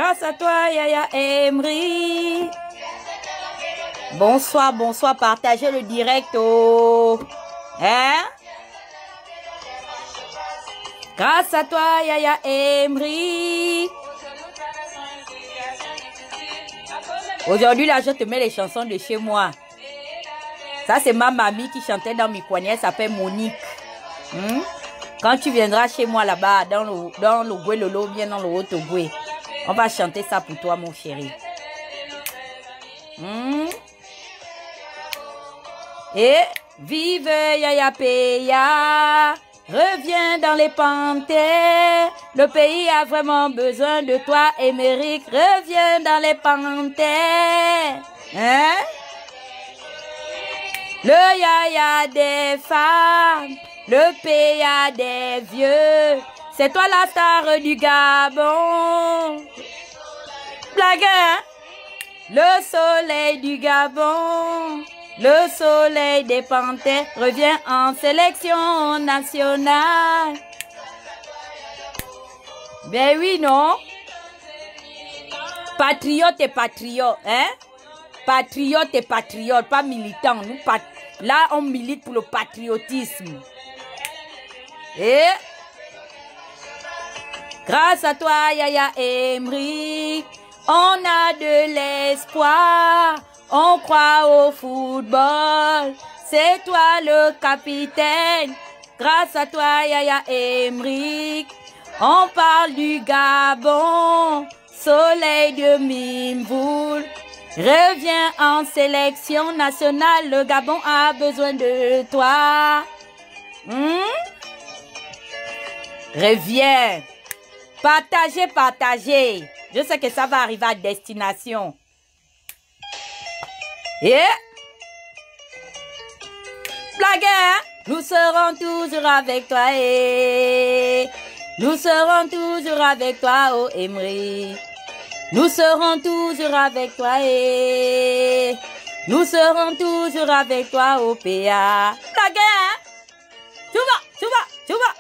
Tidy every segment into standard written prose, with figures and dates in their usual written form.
Grâce à toi, Yaya Emery. Bonsoir, bonsoir. Partagez le direct. Oh. Hein? Grâce à toi, Yaya Emery. Aujourd'hui, là, je te mets les chansons de chez moi. Ça, c'est ma mamie qui chantait dans mes coignets. Elle s'appelle Monique. Quand tu viendras chez moi là-bas, dans le Gouelolo, bien dans le Haut-Ogoué, on va chanter ça pour toi, mon chéri. Et vive Yaya Peya, reviens dans les panthères. Le pays a vraiment besoin de toi, Émeric. Reviens dans les panthères. Hein? Le Yaya des femmes, le Peya des vieux. C'est toi la star du Gabon. Blague, hein? Le soleil du Gabon, le soleil des panthères revient en sélection nationale. Ben oui, non? Patriote et patriote, hein? Patriote et patriote, pas militant. Nous, là, on milite pour le patriotisme. Et grâce à toi, Yaya Emery, on a de l'espoir. On croit au football. C'est toi le capitaine. Grâce à toi, Yaya Emery, on parle du Gabon. Soleil de Mimboul. Reviens en sélection nationale. Le Gabon a besoin de toi. Reviens. Partagez, partagez. Je sais que ça va arriver à destination. Et blague, hein? Nous serons toujours avec toi. Et nous serons toujours avec toi, oh Emery. Nous serons toujours avec toi. Et nous serons toujours avec toi, oh Peya. Blague, hein? Tu vas.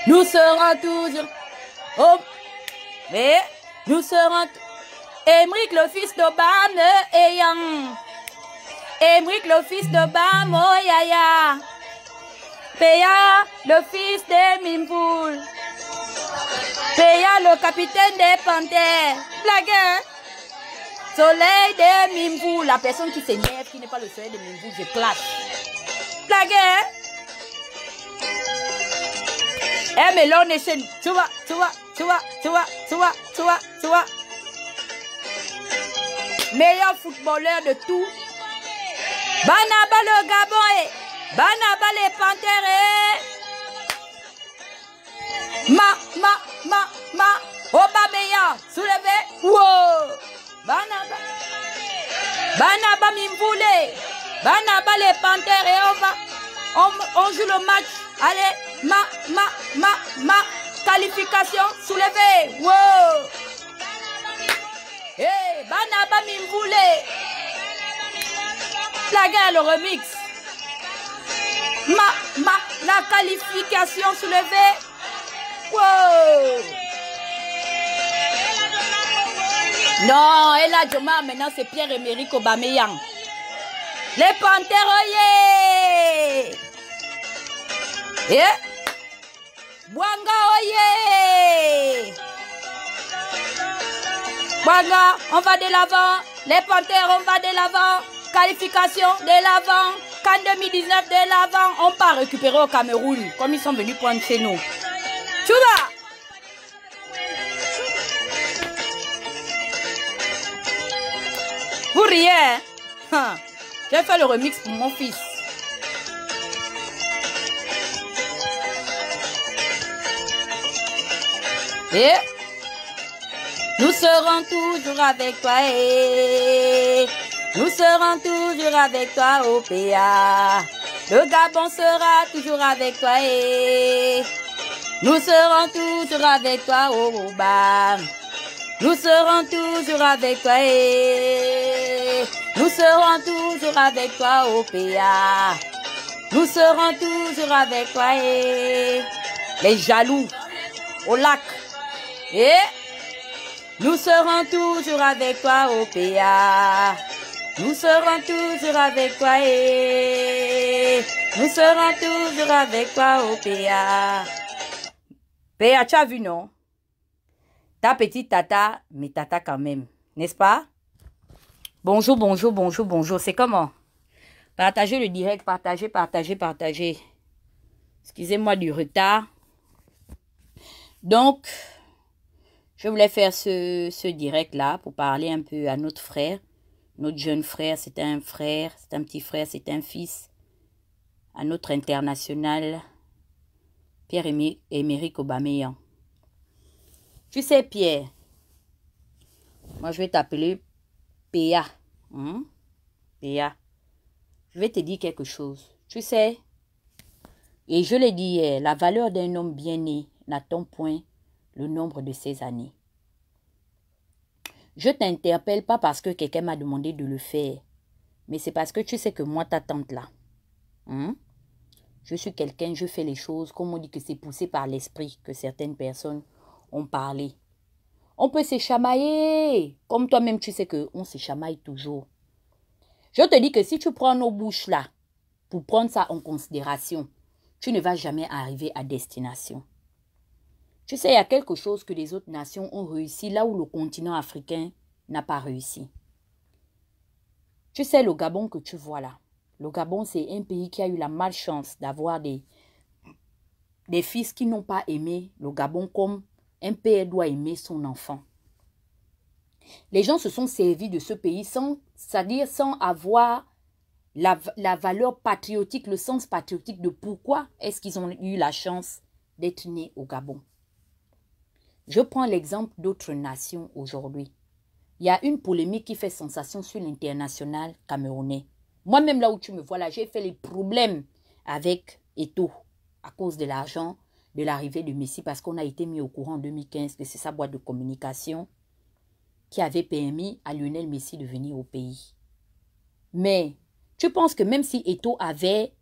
Nous serons toujours. Oh. Mais nous serons. Émeric, le fils de Bam ayant. Émeric, le fils de Bam, oh Yaya. Peya, le fils de Mimboul. Peya, le capitaine des panthères. Blague, hein? Soleil de Mimboul. La personne qui s'énerve, qui n'est pas le soleil de Mimboul, je clash. Blague, hein? Eh, mais là, on est chez nous. Tu vois. Meilleur footballeur de tout. Banaba le Gabon et Banaba les panthères et Obameyang, soulevez. Wow. Banaba Mimboulé. Banaba les panthères et on joue le match. Allez, qualification, soulevez. Wow. Hey, Banaba Mimboulé. La guerre, le remix. La qualification soulevée. Wow. Non, et là, Joma, maintenant, c'est Pierre-Emerick Aubameyang. Les panthères, oyez. Et Bouanga, oyez. Bouanga, on va de l'avant. Les panthères, on va de l'avant. Qualification de l'avant. Cannes 2019 de l'avant. On part récupérer au Cameroun. Comme ils sont venus prendre chez nous. Tu vas. Pour rien. J'ai fait le remix pour mon fils. Et nous serons toujours avec toi. Et nous serons toujours avec toi, au Peya. Le Gabon sera toujours avec toi. Et nous serons toujours avec toi, au Bam. Nous serons toujours avec toi. Et nous serons toujours avec toi, au Peya. Nous serons toujours avec toi. Et les jaloux au lac. Et Nous serons toujours avec toi au PA. Nous serons toujours avec toi et nous serons toujours avec toi au PA. PA, tu as vu, non? Ta petite tata, mais tata quand même, n'est-ce pas? Bonjour, bonjour, bonjour, bonjour. C'est comment? Partagez le direct, partagez, partagez, partagez. Excusez-moi du retard. Donc, je voulais faire ce direct-là pour parler un peu à notre frère. Notre jeune frère, c'est un petit frère, c'est un fils. À notre international, Pierre-Emerick Aubameyang. Tu sais, Pierre, moi je vais t'appeler PA. PA. Je vais te dire quelque chose. Tu sais, et je l'ai dit hier, la valeur d'un homme bien né n'attend point le nombre de ses années. Je t'interpelle pas parce que quelqu'un m'a demandé de le faire, mais c'est parce que tu sais que moi, ta tante là, je suis quelqu'un, je fais les choses, comme on dit que c'est poussé par l'esprit que certaines personnes ont parlé. On peut se chamailler, comme toi-même tu sais qu'on se chamaille toujours. Je te dis que si tu prends nos bouches là, pour prendre ça en considération, tu ne vas jamais arriver à destination. Tu sais, il y a quelque chose que les autres nations ont réussi là où le continent africain n'a pas réussi. Tu sais, le Gabon que tu vois là, le Gabon, c'est un pays qui a eu la malchance d'avoir des fils qui n'ont pas aimé le Gabon comme un père doit aimer son enfant. Les gens se sont servis de ce pays c'est-à-dire sans avoir la valeur patriotique, le sens patriotique de pourquoi est-ce qu'ils ont eu la chance d'être nés au Gabon. Je prends l'exemple d'autres nations aujourd'hui. Il y a une polémique qui fait sensation sur l'international camerounais. Moi-même, là où tu me vois, là, j'ai fait les problèmes avec Eto'o à cause de l'argent de l'arrivée de Messi parce qu'on a été mis au courant en 2015 que c'est sa boîte de communication qui avait permis à Lionel Messi de venir au pays. Mais tu penses que même si Eto'o avait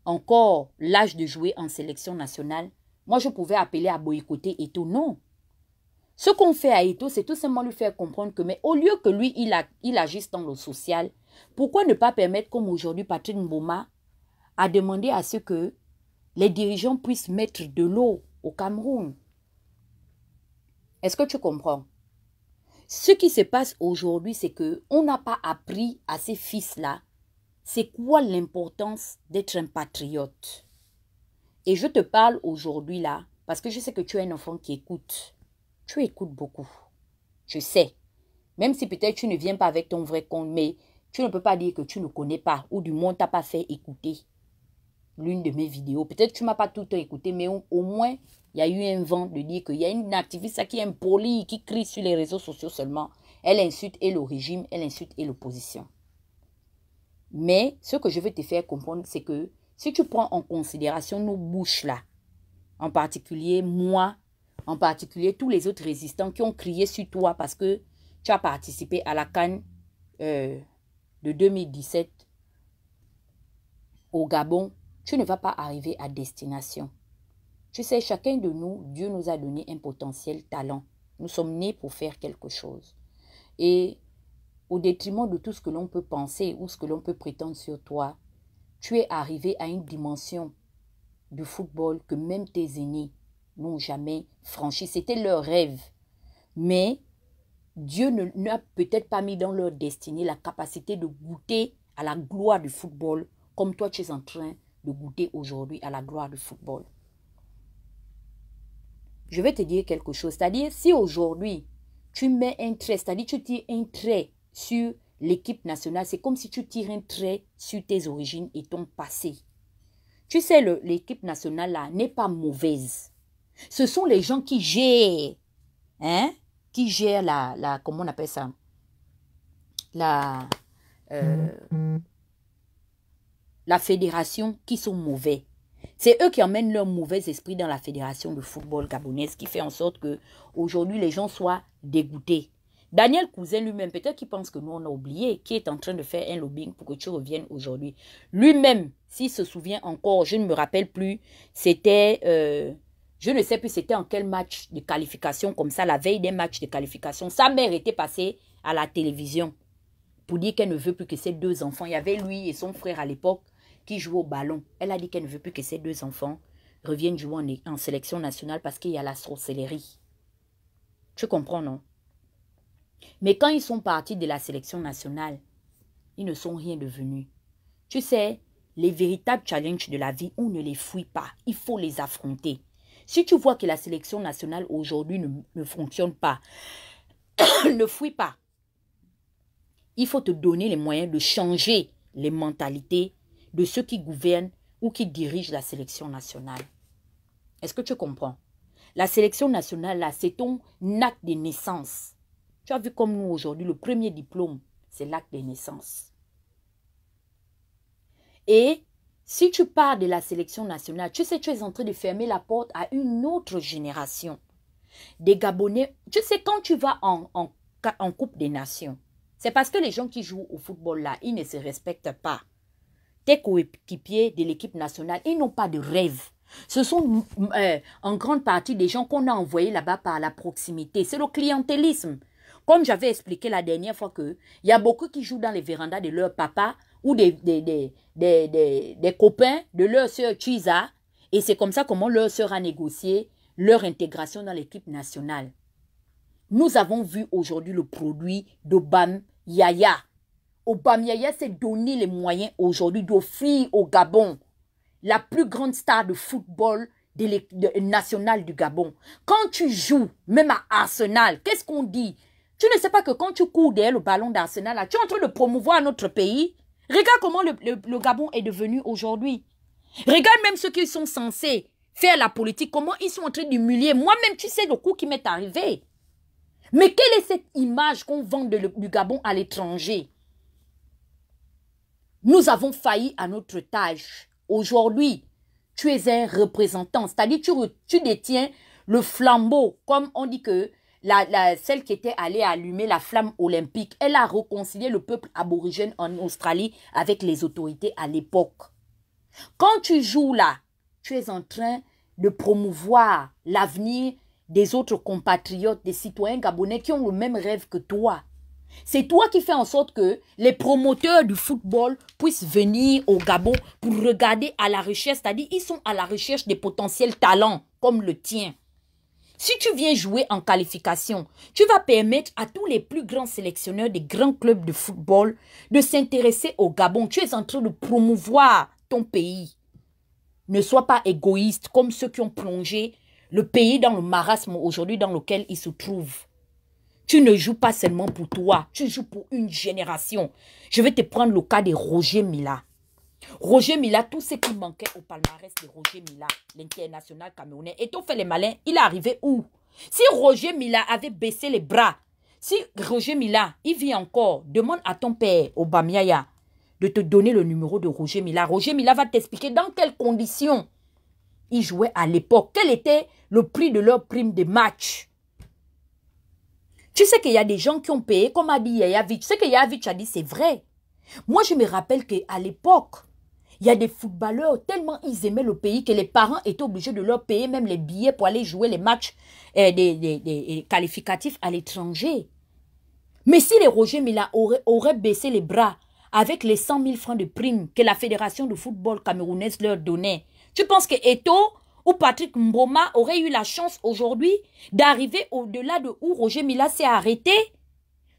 encore l'âge de jouer en sélection nationale, moi je pouvais appeler à boycotter Eto'o? Non. Ce qu'on fait à Eto'o, c'est tout simplement lui faire comprendre que, mais au lieu que lui, il agisse dans le social, pourquoi ne pas permettre, comme aujourd'hui, Patrick Mboma a demandé à ce que les dirigeants puissent mettre de l'eau au Cameroun? Est-ce que tu comprends? Ce qui se passe aujourd'hui, c'est qu'on n'a pas appris à ces fils-là c'est quoi l'importance d'être un patriote. Et je te parle aujourd'hui là, parce que je sais que tu es un enfant qui écoute. Tu écoutes beaucoup. Je sais. Même si peut-être tu ne viens pas avec ton vrai compte, mais tu ne peux pas dire que tu ne connais pas, ou du moins tu n'as pas fait écouter l'une de mes vidéos. Peut-être que tu ne m'as pas tout le temps écouté, mais au moins, il y a eu un vent de dire qu'il y a une activiste qui est impolie, qui crie sur les réseaux sociaux seulement. Elle insulte et le régime, elle insulte et l'opposition. Mais ce que je veux te faire comprendre, c'est que si tu prends en considération nos bouches là, en particulier moi, en particulier tous les autres résistants qui ont crié sur toi parce que tu as participé à la CAN de 2017 au Gabon, tu ne vas pas arriver à destination. Tu sais, chacun de nous, Dieu nous a donné un potentiel talent. Nous sommes nés pour faire quelque chose. Et au détriment de tout ce que l'on peut penser ou ce que l'on peut prétendre sur toi, tu es arrivé à une dimension du football que même tes aînés n'ont jamais franchi. C'était leur rêve. Mais Dieu n'a peut-être pas mis dans leur destinée la capacité de goûter à la gloire du football comme toi tu es en train de goûter aujourd'hui à la gloire du football. Je vais te dire quelque chose. C'est-à-dire, si aujourd'hui, tu mets un trait, c'est-à-dire tu tires un trait sur l'équipe nationale, c'est comme si tu tires un trait sur tes origines et ton passé. Tu sais, l'équipe nationale là n'est pas mauvaise. Ce sont les gens qui gèrent, qui gèrent comment on appelle ça, la fédération qui sont mauvais. C'est eux qui emmènent leur mauvais esprit dans la fédération de football gabonaise qui fait en sorte que aujourd'hui les gens soient dégoûtés. Daniel Cousin lui-même, peut-être qu'il pense que nous on a oublié, qui est en train de faire un lobbying pour que tu reviennes aujourd'hui. Lui-même, s'il se souvient encore, je ne me rappelle plus, c'était Je ne sais plus c'était en quel match de qualification, comme ça, la veille des matchs de qualification. Sa mère était passée à la télévision pour dire qu'elle ne veut plus que ses 2 enfants. Il y avait lui et son frère à l'époque qui jouaient au ballon. Elle a dit qu'elle ne veut plus que ses 2 enfants reviennent jouer en sélection nationale parce qu'il y a la sorcellerie. Tu comprends, non? Mais quand ils sont partis de la sélection nationale, ils ne sont rien devenus. Tu sais, les véritables challenges de la vie, on ne les fuit pas. Il faut les affronter. Si tu vois que la sélection nationale aujourd'hui ne fonctionne pas, ne fuis pas. Il faut te donner les moyens de changer les mentalités de ceux qui gouvernent ou qui dirigent la sélection nationale. Est-ce que tu comprends? La sélection nationale, là, c'est ton acte de naissance. Tu as vu comme nous aujourd'hui, le premier diplôme, c'est l'acte de naissance. Et si tu pars de la sélection nationale, tu sais, tu es en train de fermer la porte à une autre génération. Des Gabonais, tu sais, quand tu vas en Coupe des Nations, c'est parce que les gens qui jouent au football là, ils ne se respectent pas. Tes coéquipiers de l'équipe nationale, ils n'ont pas de rêve. Ce sont en grande partie des gens qu'on a envoyés là-bas par la proximité. C'est le clientélisme. Comme j'avais expliqué la dernière fois qu'il y a beaucoup qui jouent dans les vérandas de leur papa ou des copains de leur sœur Chiza. Et c'est comme ça comment leur sœur a négocié leur intégration dans l'équipe nationale. Nous avons vu aujourd'hui le produit d'Obam Yaya. Obam Yaya s'est donné les moyens aujourd'hui d'offrir au Gabon la plus grande star de football national du Gabon. Quand tu joues, même à Arsenal, qu'est-ce qu'on dit? Tu ne sais pas que quand tu cours derrière le ballon d'Arsenal, tu es en train de promouvoir notre pays. Regarde comment le Gabon est devenu aujourd'hui. Regarde même ceux qui sont censés faire la politique, comment ils sont en train d'humilier. Moi-même, tu sais le coup qui m'est arrivé. Mais quelle est cette image qu'on vend du Gabon à l'étranger? Nous avons failli à notre tâche. Aujourd'hui, tu es un représentant. C'est-à-dire tu détiens le flambeau. Comme on dit que celle qui était allée allumer la flamme olympique, elle a réconcilié le peuple aborigène en Australie avec les autorités à l'époque. Quand tu joues là, tu es en train de promouvoir l'avenir des autres compatriotes, des citoyens gabonais qui ont le même rêve que toi. C'est toi qui fais en sorte que les promoteurs du football puissent venir au Gabon pour regarder à la recherche, c'est-à-dire ils sont à la recherche des potentiels talents comme le tien. Si tu viens jouer en qualification, tu vas permettre à tous les plus grands sélectionneurs des grands clubs de football de s'intéresser au Gabon. Tu es en train de promouvoir ton pays. Ne sois pas égoïste comme ceux qui ont plongé le pays dans le marasme aujourd'hui dans lequel il se trouve. Tu ne joues pas seulement pour toi, tu joues pour une génération. Je vais te prendre le cas de Roger Mila. Roger Mila, tout ce qui manquait au palmarès de Roger Mila, l'international camerounais, et tout fait les malins, il est arrivé où? Si Roger Mila avait baissé les bras, si Roger Mila, il vit encore, demande à ton père, Obam Yaya, de te donner le numéro de Roger Mila. Roger Mila va t'expliquer dans quelles conditions ils jouaient à l'époque. Quel était le prix de leur prime de match? Tu sais qu'il y a des gens qui ont payé, comme a dit Yaya Vich. Tu sais que Yaya Vich a dit, c'est vrai. Moi, je me rappelle qu'à l'époque, il y a des footballeurs, tellement ils aimaient le pays que les parents étaient obligés de leur payer même les billets pour aller jouer les matchs des qualificatifs à l'étranger. Mais si les Roger Mila auraient baissé les bras avec les 100 000 francs de prime que la Fédération de football camerounaise leur donnait, tu penses que Eto'o ou Patrick Mboma auraient eu la chance aujourd'hui d'arriver au-delà de où Roger Mila s'est arrêté?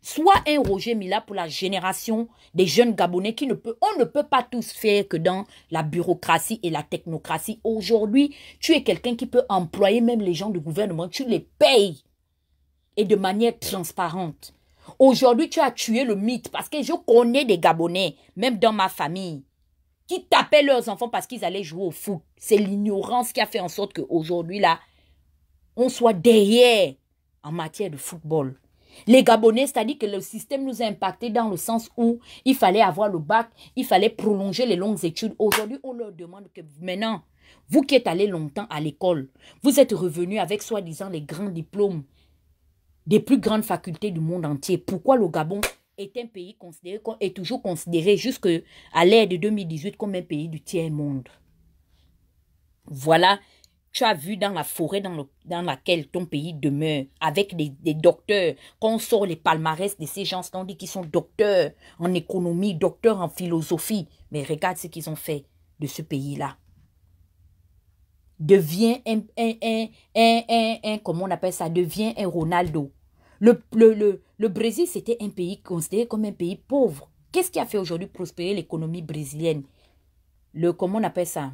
Soit un Roger Mila pour la génération des jeunes Gabonais on ne peut pas tous faire que dans la bureaucratie et la technocratie. Aujourd'hui, tu es quelqu'un qui peut employer même les gens du gouvernement, tu les payes et de manière transparente. Aujourd'hui, tu as tué le mythe parce que je connais des Gabonais, même dans ma famille, qui tapaient leurs enfants parce qu'ils allaient jouer au foot. C'est l'ignorance qui a fait en sorte qu'aujourd'hui, là, on soit derrière en matière de football. Les Gabonais, c'est-à-dire que le système nous a impacté dans le sens où il fallait avoir le bac, il fallait prolonger les longues études. Aujourd'hui, on leur demande que maintenant, vous qui êtes allés longtemps à l'école, vous êtes revenus avec soi-disant les grands diplômes des plus grandes facultés du monde entier. Pourquoi le Gabon est un pays considéré, est toujours considéré jusqu'à l'ère de 2018 comme un pays du tiers-monde? Voilà tu as vu dans la forêt dans laquelle ton pays demeure, avec des docteurs, quand on sort les palmarès de ces gens, on dit qu'ils sont docteurs en économie, docteurs en philosophie. Mais regarde ce qu'ils ont fait de ce pays-là. Devient comment on appelle ça, devient un Ronaldo. Le Brésil, c'était un pays considéré comme un pays pauvre. Qu'est-ce qui a fait aujourd'hui prospérer l'économie brésilienne? Comment on appelle ça?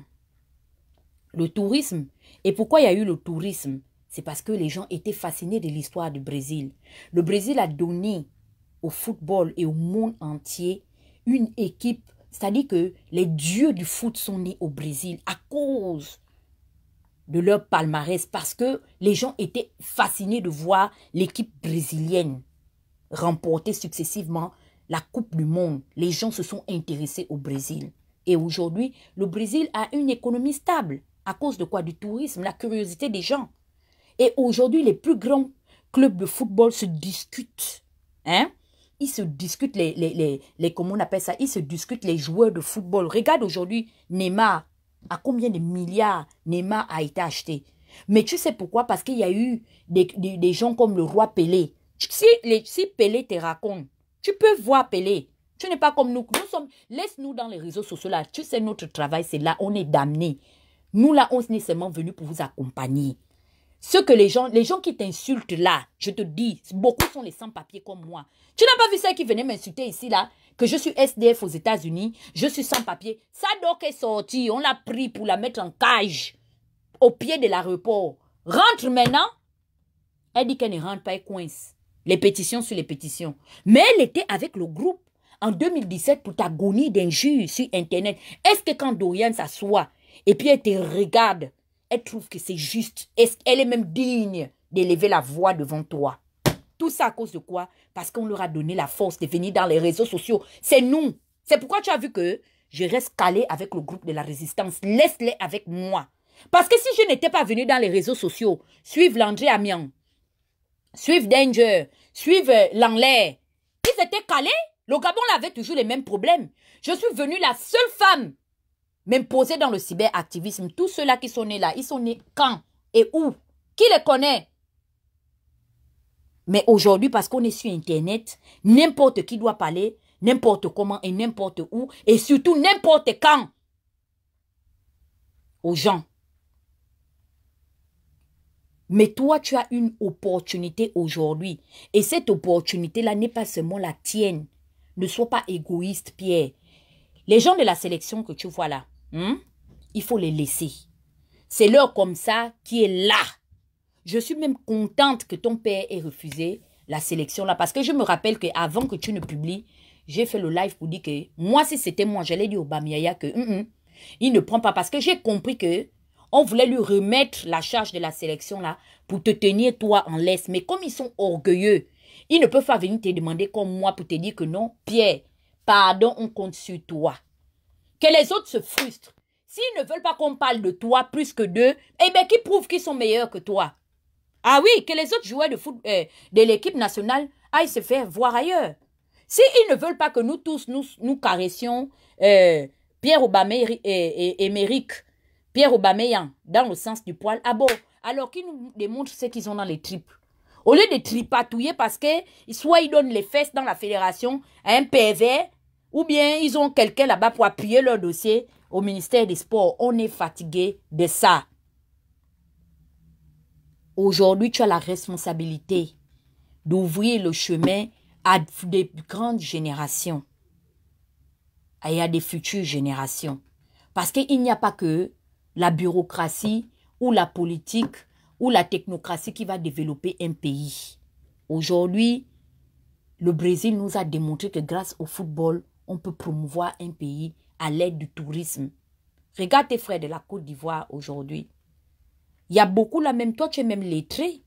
Le tourisme. Et pourquoi il y a eu le tourisme? C'est parce que les gens étaient fascinés de l'histoire du Brésil. Le Brésil a donné au football et au monde entier une équipe. C'est-à-dire que les dieux du foot sont nés au Brésil à cause de leur palmarès. Parce que les gens étaient fascinés de voir l'équipe brésilienne remporter successivement la Coupe du Monde. Les gens se sont intéressés au Brésil. Et aujourd'hui, le Brésil a une économie stable. À cause de quoi? Du tourisme, la curiosité des gens. Et aujourd'hui, les plus grands clubs de football se discutent. Hein? Ils se discutent comment on appelle ça? Ils se discutent les joueurs de football. Regarde aujourd'hui Neymar. À combien de milliards Neymar a été acheté? Mais tu sais pourquoi? Parce qu'il y a eu des gens comme le roi Pelé. Si Pelé te raconte, tu peux voir Pelé. Tu n'es pas comme nous. Laisse-nous dans les réseaux sociaux là. Tu sais, notre travail, c'est là. On est damnés. Nous, là, on est seulement venus pour vous accompagner. Les gens qui t'insultent là, je te dis, beaucoup sont les sans-papiers comme moi. Tu n'as pas vu celle qui venait m'insulter ici, là, que je suis SDF aux États-Unis, je suis sans-papier. Ça donc est sorti, on l'a pris pour la mettre en cage au pied de l'aéroport. Rentre maintenant. Elle dit qu'elle ne rentre pas, elle coince. Les pétitions sur les pétitions. Mais elle était avec le groupe en 2017 pour t'agonie d'injures sur Internet. Est-ce que quand Dorian s'assoit et puis elle te regarde, elle trouve que c'est juste. Elle est même digne d'élever la voix devant toi. Tout ça à cause de quoi? Parce qu'on leur a donné la force de venir dans les réseaux sociaux. C'est nous. C'est pourquoi tu as vu que je reste calé avec le groupe de la résistance. Laisse-les avec moi. Parce que si je n'étais pas venu dans les réseaux sociaux, suivre Landry Amiens, suivre Danger, suivre Langlais, ils étaient calés. Le Gabon avait toujours les mêmes problèmes. Je suis venue la seule femme m'imposer dans le cyberactivisme. Tous ceux-là qui sont nés là, ils sont nés quand et où? Qui les connaît? Mais aujourd'hui, parce qu'on est sur Internet, n'importe qui doit parler, n'importe comment et n'importe où, et surtout n'importe quand aux gens. Mais toi, tu as une opportunité aujourd'hui. Et cette opportunité-là n'est pas seulement la tienne. Ne sois pas égoïste, Pierre. Les gens de la sélection que tu vois là, il faut les laisser. C'est l'heure comme ça qui est là. Je suis même contente que ton père ait refusé la sélection là. Parce que je me rappelle qu'avant que tu ne publies, j'ai fait le live pour dire que moi, si c'était moi, j'allais dire au Bamiaya que il ne prend pas. Parce que j'ai compris que on voulait lui remettre la charge de la sélection là pour te tenir toi en laisse. Mais comme ils sont orgueilleux, ils ne peuvent pas venir te demander comme moi pour te dire que non, Pierre, pardon, on compte sur toi. Que les autres se frustrent. S'ils ne veulent pas qu'on parle de toi plus que d'eux, eh bien, qui prouve qu'ils sont meilleurs que toi? Ah oui, que les autres joueurs de foot de l'équipe nationale aillent se faire voir ailleurs. S'ils ne veulent pas que nous tous, nous caressions Pierre Aubameyang dans le sens du poil, ah bon, alors qu'ils nous démontrent ce qu'ils ont dans les tripes. Au lieu de tripatouiller parce que soit ils donnent les fesses dans la fédération à un PV, ou bien ils ont quelqu'un là-bas pour appuyer leur dossier au ministère des Sports. On est fatigué de ça. Aujourd'hui, tu as la responsabilité d'ouvrir le chemin à des grandes générations et à des futures générations. Parce qu'il n'y a pas que la bureaucratie ou la politique ou la technocratie qui va développer un pays. Aujourd'hui, le Brésil nous a démontré que grâce au football, on peut promouvoir un pays à l'aide du tourisme. Regarde tes frères de la Côte d'Ivoire aujourd'hui. Il y a beaucoup là, même toi, tu es même lettré.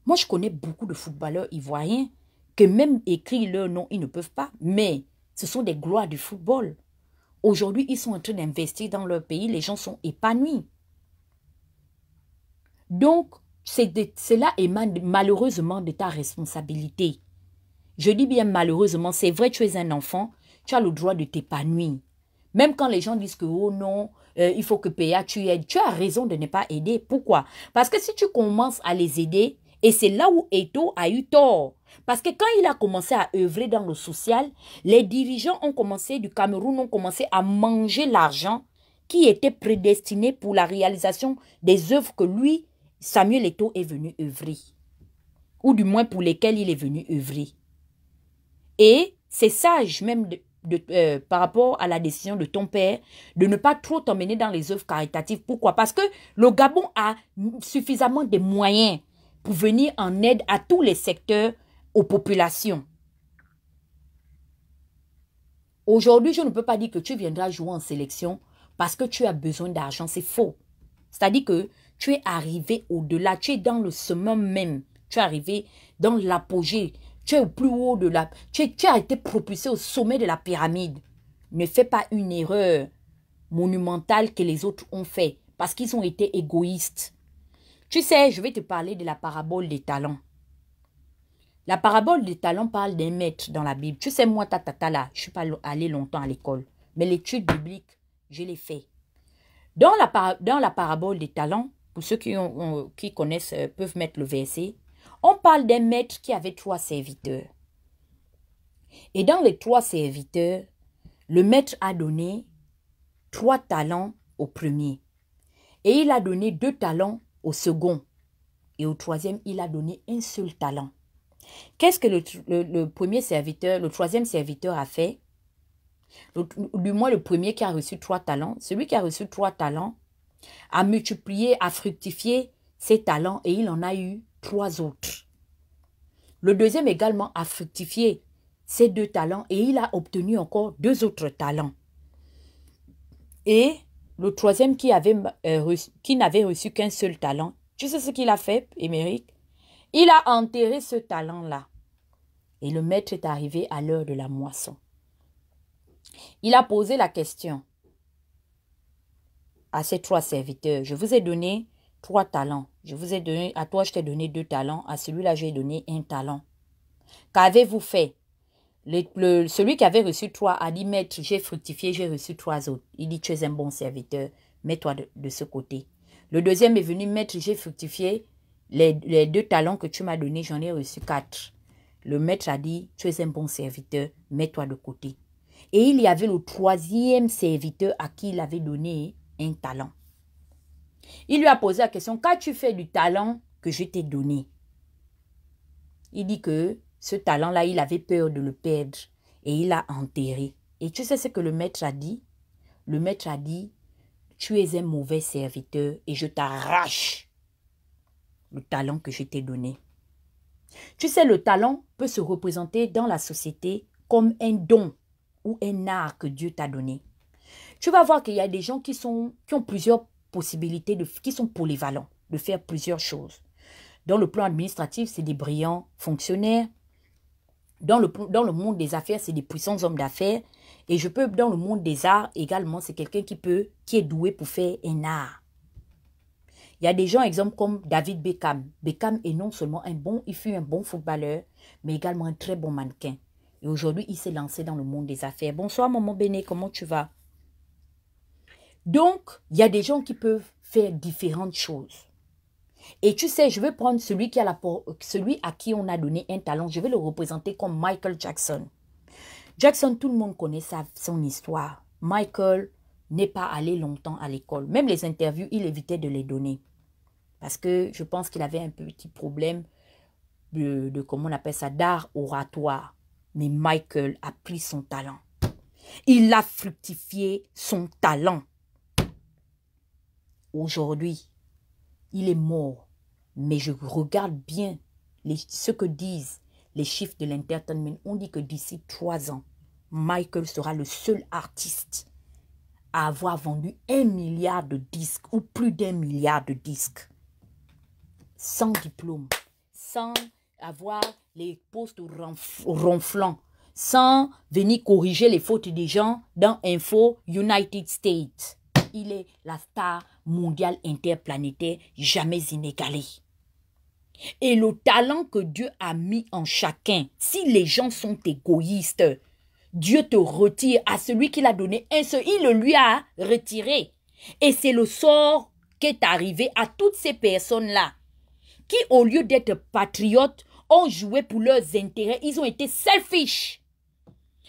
Moi, je connais beaucoup de footballeurs ivoiriens que même écrire leur nom, ils ne peuvent pas. Mais ce sont des gloires du football. Aujourd'hui, ils sont en train d'investir dans leur pays. Les gens sont épanouis. Donc, cela émane malheureusement de ta responsabilité. Je dis bien malheureusement, c'est vrai, tu es un enfant, tu as le droit de t'épanouir. Même quand les gens disent que, oh non, il faut que PA, tu aides. Tu as raison de ne pas aider. Pourquoi? Parce que si tu commences à les aider, et c'est là où Eto'o a eu tort. Parce que quand il a commencé à œuvrer dans le social, les dirigeants du Cameroun ont commencé à manger l'argent qui était prédestiné pour la réalisation des œuvres que lui, Samuel Eto'o, est venu œuvrer. Ou du moins pour lesquelles il est venu œuvrer. Et c'est sage même par rapport à la décision de ton père de ne pas trop t'emmener dans les œuvres caritatives. Pourquoi? Parce que le Gabon a suffisamment de moyens pour venir en aide à tous les secteurs, aux populations. Aujourd'hui, je ne peux pas dire que tu viendras jouer en sélection parce que tu as besoin d'argent. C'est faux. C'est-à-dire que tu es arrivé au-delà, tu es dans le summum même. Tu es arrivé dans l'apogée. Tu es au plus haut de la... Tu as été propulsé au sommet de la pyramide. Ne fais pas une erreur monumentale que les autres ont fait parce qu'ils ont été égoïstes. Tu sais, je vais te parler de la parabole des talents. La parabole des talents parle d'un maître dans la Bible. Tu sais, moi, là, je ne suis pas allé longtemps à l'école. Mais l'étude biblique, je l'ai fait. Dans la parabole des talents, pour ceux qui connaissent, peuvent mettre le verset, on parle d'un maître qui avait 3 serviteurs. Et dans les 3 serviteurs, le maître a donné 3 talents au premier. Et il a donné 2 talents au second. Et au troisième, il a donné un seul talent. Qu'est-ce que le premier serviteur, le troisième serviteur a fait? Du moins, le premier qui a reçu 3 talents, celui qui a reçu 3 talents a multiplié, a fructifié ses talents et il en a eu 3 autres. Le deuxième également a fructifié ses 2 talents et il a obtenu encore 2 autres talents. Et le troisième qui n'avait reçu qu'un seul talent, tu sais ce qu'il a fait, Émeric? Il a enterré ce talent-là. Et le maître est arrivé à l'heure de la moisson. Il a posé la question à ses 3 serviteurs. Je vous ai donné 3 talents. À toi, je t'ai donné 2 talents. À celui-là, j'ai donné 1 talent. Qu'avez-vous fait? Celui qui avait reçu 3 a dit, maître, j'ai fructifié, j'ai reçu 3 autres. Il dit, tu es un bon serviteur. Mets-toi de ce côté. Le deuxième est venu, maître, j'ai fructifié. Les 2 talents que tu m'as donnés, j'en ai reçu 4. Le maître a dit, tu es un bon serviteur, mets-toi de côté. Et il y avait le 3e serviteur à qui il avait donné un talent. Il lui a posé la question, qu'as-tu fait du talent que je t'ai donné? Il dit que ce talent-là, il avait peur de le perdre et il l'a enterré. Et tu sais ce que le maître a dit? Le maître a dit, tu es un mauvais serviteur et je t'arrache le talent que je t'ai donné. Tu sais, le talent peut se représenter dans la société comme un don ou un art que Dieu t'a donné. Tu vas voir qu'il y a des gens qui ont plusieurs possibilités, qui sont polyvalents, de faire plusieurs choses. Dans le plan administratif, c'est des brillants fonctionnaires. Dans le monde des affaires, c'est des puissants hommes d'affaires. Et dans le monde des arts également, c'est quelqu'un qui est doué pour faire un art. Il y a des gens, exemple, comme David Beckham. Beckham est non seulement il fut un bon footballeur, mais également un très bon mannequin. Et aujourd'hui, il s'est lancé dans le monde des affaires. Bonsoir, maman Béné, comment tu vas? Donc, il y a des gens qui peuvent faire différentes choses. Et tu sais, je vais prendre celui à qui on a donné un talent, je vais le représenter comme Michael Jackson. Jackson, tout le monde connaît son histoire. Michael n'est pas allé longtemps à l'école. Même les interviews, il évitait de les donner. Parce que je pense qu'il avait un petit problème comment on appelle ça, d'art oratoire. Mais Michael a pris son talent. Il a fructifié son talent. Aujourd'hui, il est mort. Mais je regarde bien ce que disent les chiffres de l'entertainment. On dit que d'ici 3 ans, Michael sera le seul artiste à avoir vendu 1 milliard de disques ou plus d'1 milliard de disques. Sans diplôme, sans avoir les postes ronflants, sans venir corriger les fautes des gens dans Info United States. Il est la star mondiale interplanétaire jamais inégalée. Et le talent que Dieu a mis en chacun, si les gens sont égoïstes, Dieu te retire à celui qui l'a donné un seul. Il le lui a retiré. Et c'est le sort qui est arrivé à toutes ces personnes-là qui, au lieu d'être patriotes, ont joué pour leurs intérêts. Ils ont été selfish.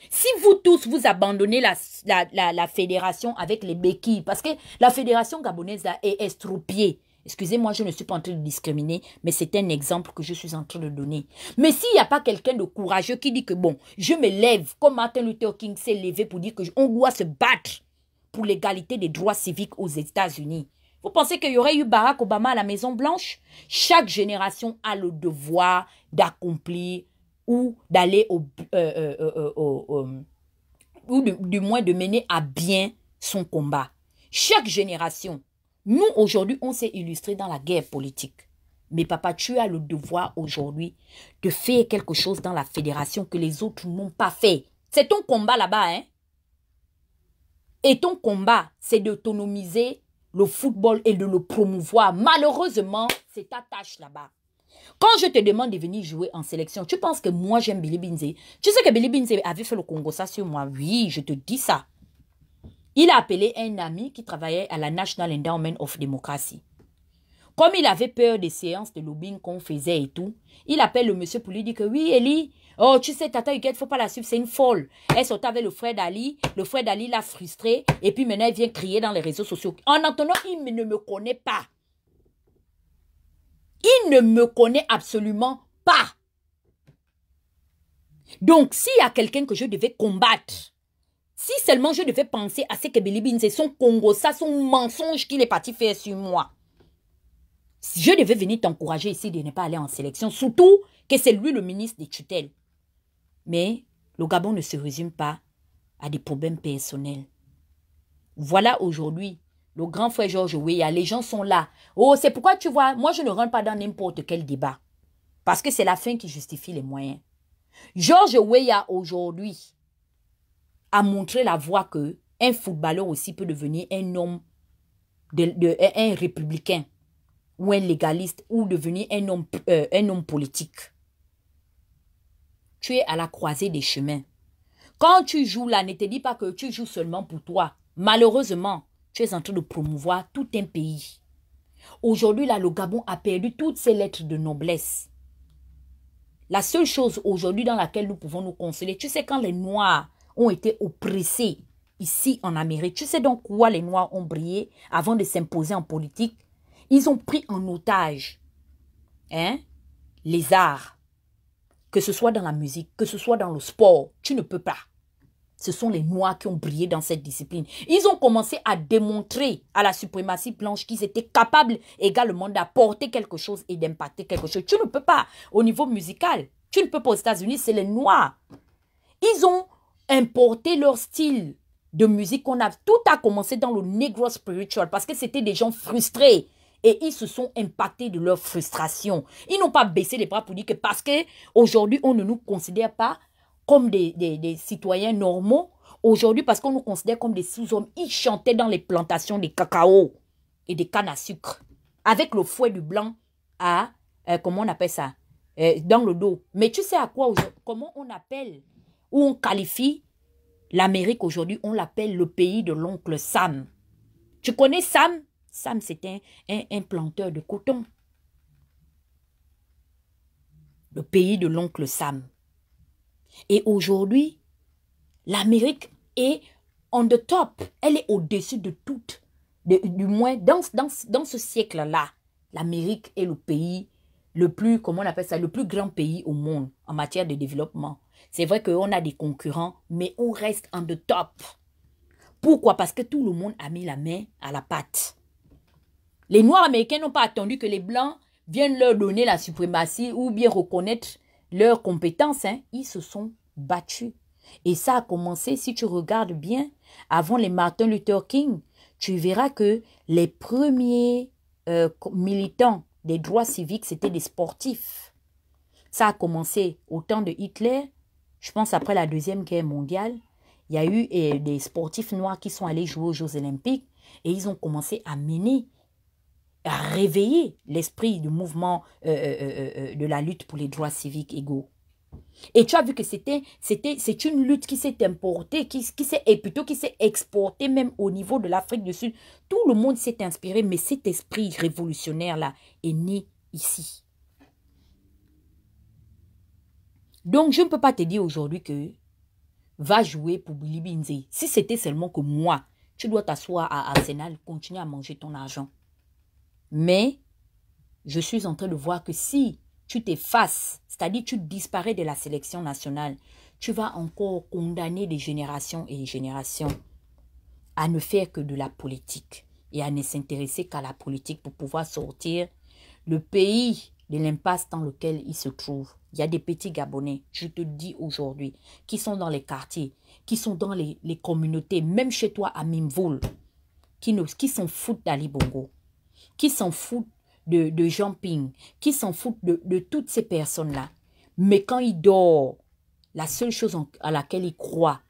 Si vous tous, vous abandonnez la fédération avec les béquilles, parce que la fédération gabonaise est estropiée. Excusez-moi, je ne suis pas en train de discriminer, mais c'est un exemple que je suis en train de donner. Mais s'il n'y a pas quelqu'un de courageux qui dit que bon, je me lève, comme Martin Luther King s'est levé pour dire qu'on doit se battre pour l'égalité des droits civiques aux États-Unis. Vous pensez qu'il y aurait eu Barack Obama à la Maison-Blanche? Chaque génération a le devoir d'accomplir ou d'aller ou du moins de mener à bien son combat. Chaque génération. Nous, aujourd'hui, on s'est illustré dans la guerre politique. Mais papa, tu as le devoir aujourd'hui de faire quelque chose dans la fédération que les autres n'ont pas fait. C'est ton combat là-bas, hein? Et ton combat, c'est d'autonomiser le football et de le promouvoir. Malheureusement, c'est ta tâche là-bas. Quand je te demande de venir jouer en sélection, tu penses que moi j'aime Billy Binze? Tu sais que Billy Binze avait fait le Congo ça sur moi? Oui, je te dis ça. Il a appelé un ami qui travaillait à la National Endowment of Democracy. Comme il avait peur des séances de lobbying qu'on faisait et tout, il appelle le monsieur pour lui dire que oui, Eli, oh, tu sais, Tata Huguette, faut pas la suivre, c'est une folle. Elle sortait avec le frère d'Ali l'a frustré, et puis maintenant, elle vient crier dans les réseaux sociaux. En entendant, il ne me connaît pas. Il ne me connaît absolument pas. Donc, s'il y a quelqu'un que je devais combattre, si seulement je devais penser à ce que Billy Binze, son Congo, ça, son mensonge qu'il est parti faire sur moi, je devais venir t'encourager ici de ne pas aller en sélection, surtout que c'est lui le ministre des tutelles. Mais le Gabon ne se résume pas à des problèmes personnels. Voilà aujourd'hui, le grand frère Georges Weah, les gens sont là. Oh, c'est pourquoi tu vois, moi je ne rentre pas dans n'importe quel débat. Parce que c'est la fin qui justifie les moyens. Georges Weah aujourd'hui a montré la voie que un footballeur aussi peut devenir un homme, un républicain ou un légaliste ou devenir un homme politique. Tu es à la croisée des chemins. Quand tu joues là, ne te dis pas que tu joues seulement pour toi. Malheureusement, tu es en train de promouvoir tout un pays. Aujourd'hui, là, le Gabon a perdu toutes ses lettres de noblesse. La seule chose aujourd'hui dans laquelle nous pouvons nous consoler, tu sais, quand les Noirs ont été oppressés ici en Amérique, tu sais donc quoi les Noirs ont brillé avant de s'imposer en politique? Ils ont pris en otage les arts, que ce soit dans la musique, que ce soit dans le sport. Tu ne peux pas. Ce sont les Noirs qui ont brillé dans cette discipline. Ils ont commencé à démontrer à la suprématie blanche qu'ils étaient capables également d'apporter quelque chose et d'impacter quelque chose. Tu ne peux pas au niveau musical. Tu ne peux pas aux États-Unis, c'est les Noirs. Ils ont importé leur style de musique qu'on a. Tout a commencé dans le Negro Spiritual parce que c'était des gens frustrés. Et ils se sont impactés de leur frustration. Ils n'ont pas baissé les bras pour dire que parce qu'aujourd'hui, on ne nous considère pas comme des citoyens normaux. Aujourd'hui, parce qu'on nous considère comme des sous-hommes, ils chantaient dans les plantations de cacao et des cannes à sucre. Avec le fouet du blanc à, comment on appelle ça, dans le dos. Mais tu sais à quoi, comment on appelle, ou on qualifie l'Amérique aujourd'hui, on l'appelle le pays de l'oncle Sam. Tu connais Sam? Sam, c'est un planteur de coton. Le pays de l'oncle Sam. Et aujourd'hui, l'Amérique est on the top. Elle est au-dessus de toutes. Du moins, dans ce siècle-là, l'Amérique est le pays le plus, comment on appelle ça, le plus grand pays au monde en matière de développement. C'est vrai qu'on a des concurrents, mais on reste on the top. Pourquoi? Parce que tout le monde a mis la main à la pâte. Les Noirs américains n'ont pas attendu que les Blancs viennent leur donner la suprématie ou bien reconnaître leurs compétences. Ils se sont battus. Et ça a commencé, si tu regardes bien, avant les Martin Luther King, tu verras que les premiers militants des droits civiques, c'était des sportifs. Ça a commencé au temps de Hitler, je pense après la Deuxième Guerre mondiale. Il y a eu des sportifs noirs qui sont allés jouer aux Jeux Olympiques et ils ont commencé à mener, à réveiller l'esprit du mouvement de la lutte pour les droits civiques égaux. Et tu as vu que c'est une lutte qui s'est importée, plutôt qui s'est exportée même au niveau de l'Afrique du Sud. Tout le monde s'est inspiré, mais cet esprit révolutionnaire-là est né ici. Donc, je ne peux pas te dire aujourd'hui que va jouer pour Billy Binze. Si c'était seulement que moi, tu dois t'asseoir à Arsenal, continuer à manger ton argent. Mais, je suis en train de voir que si tu t'effaces, c'est-à-dire tu disparais de la sélection nationale, tu vas encore condamner des générations et des générations à ne faire que de la politique et à ne s'intéresser qu'à la politique pour pouvoir sortir le pays de l'impasse dans lequel il se trouve. Il y a des petits Gabonais, je te dis aujourd'hui, qui sont dans les quartiers, qui sont dans les communautés, même chez toi à Mimvoul, qui s'en foutent d'Ali Bongo, qui s'en foutent de Jean Ping, qui s'en foutent de toutes ces personnes-là. Mais quand il dort, la seule chose à laquelle il croit,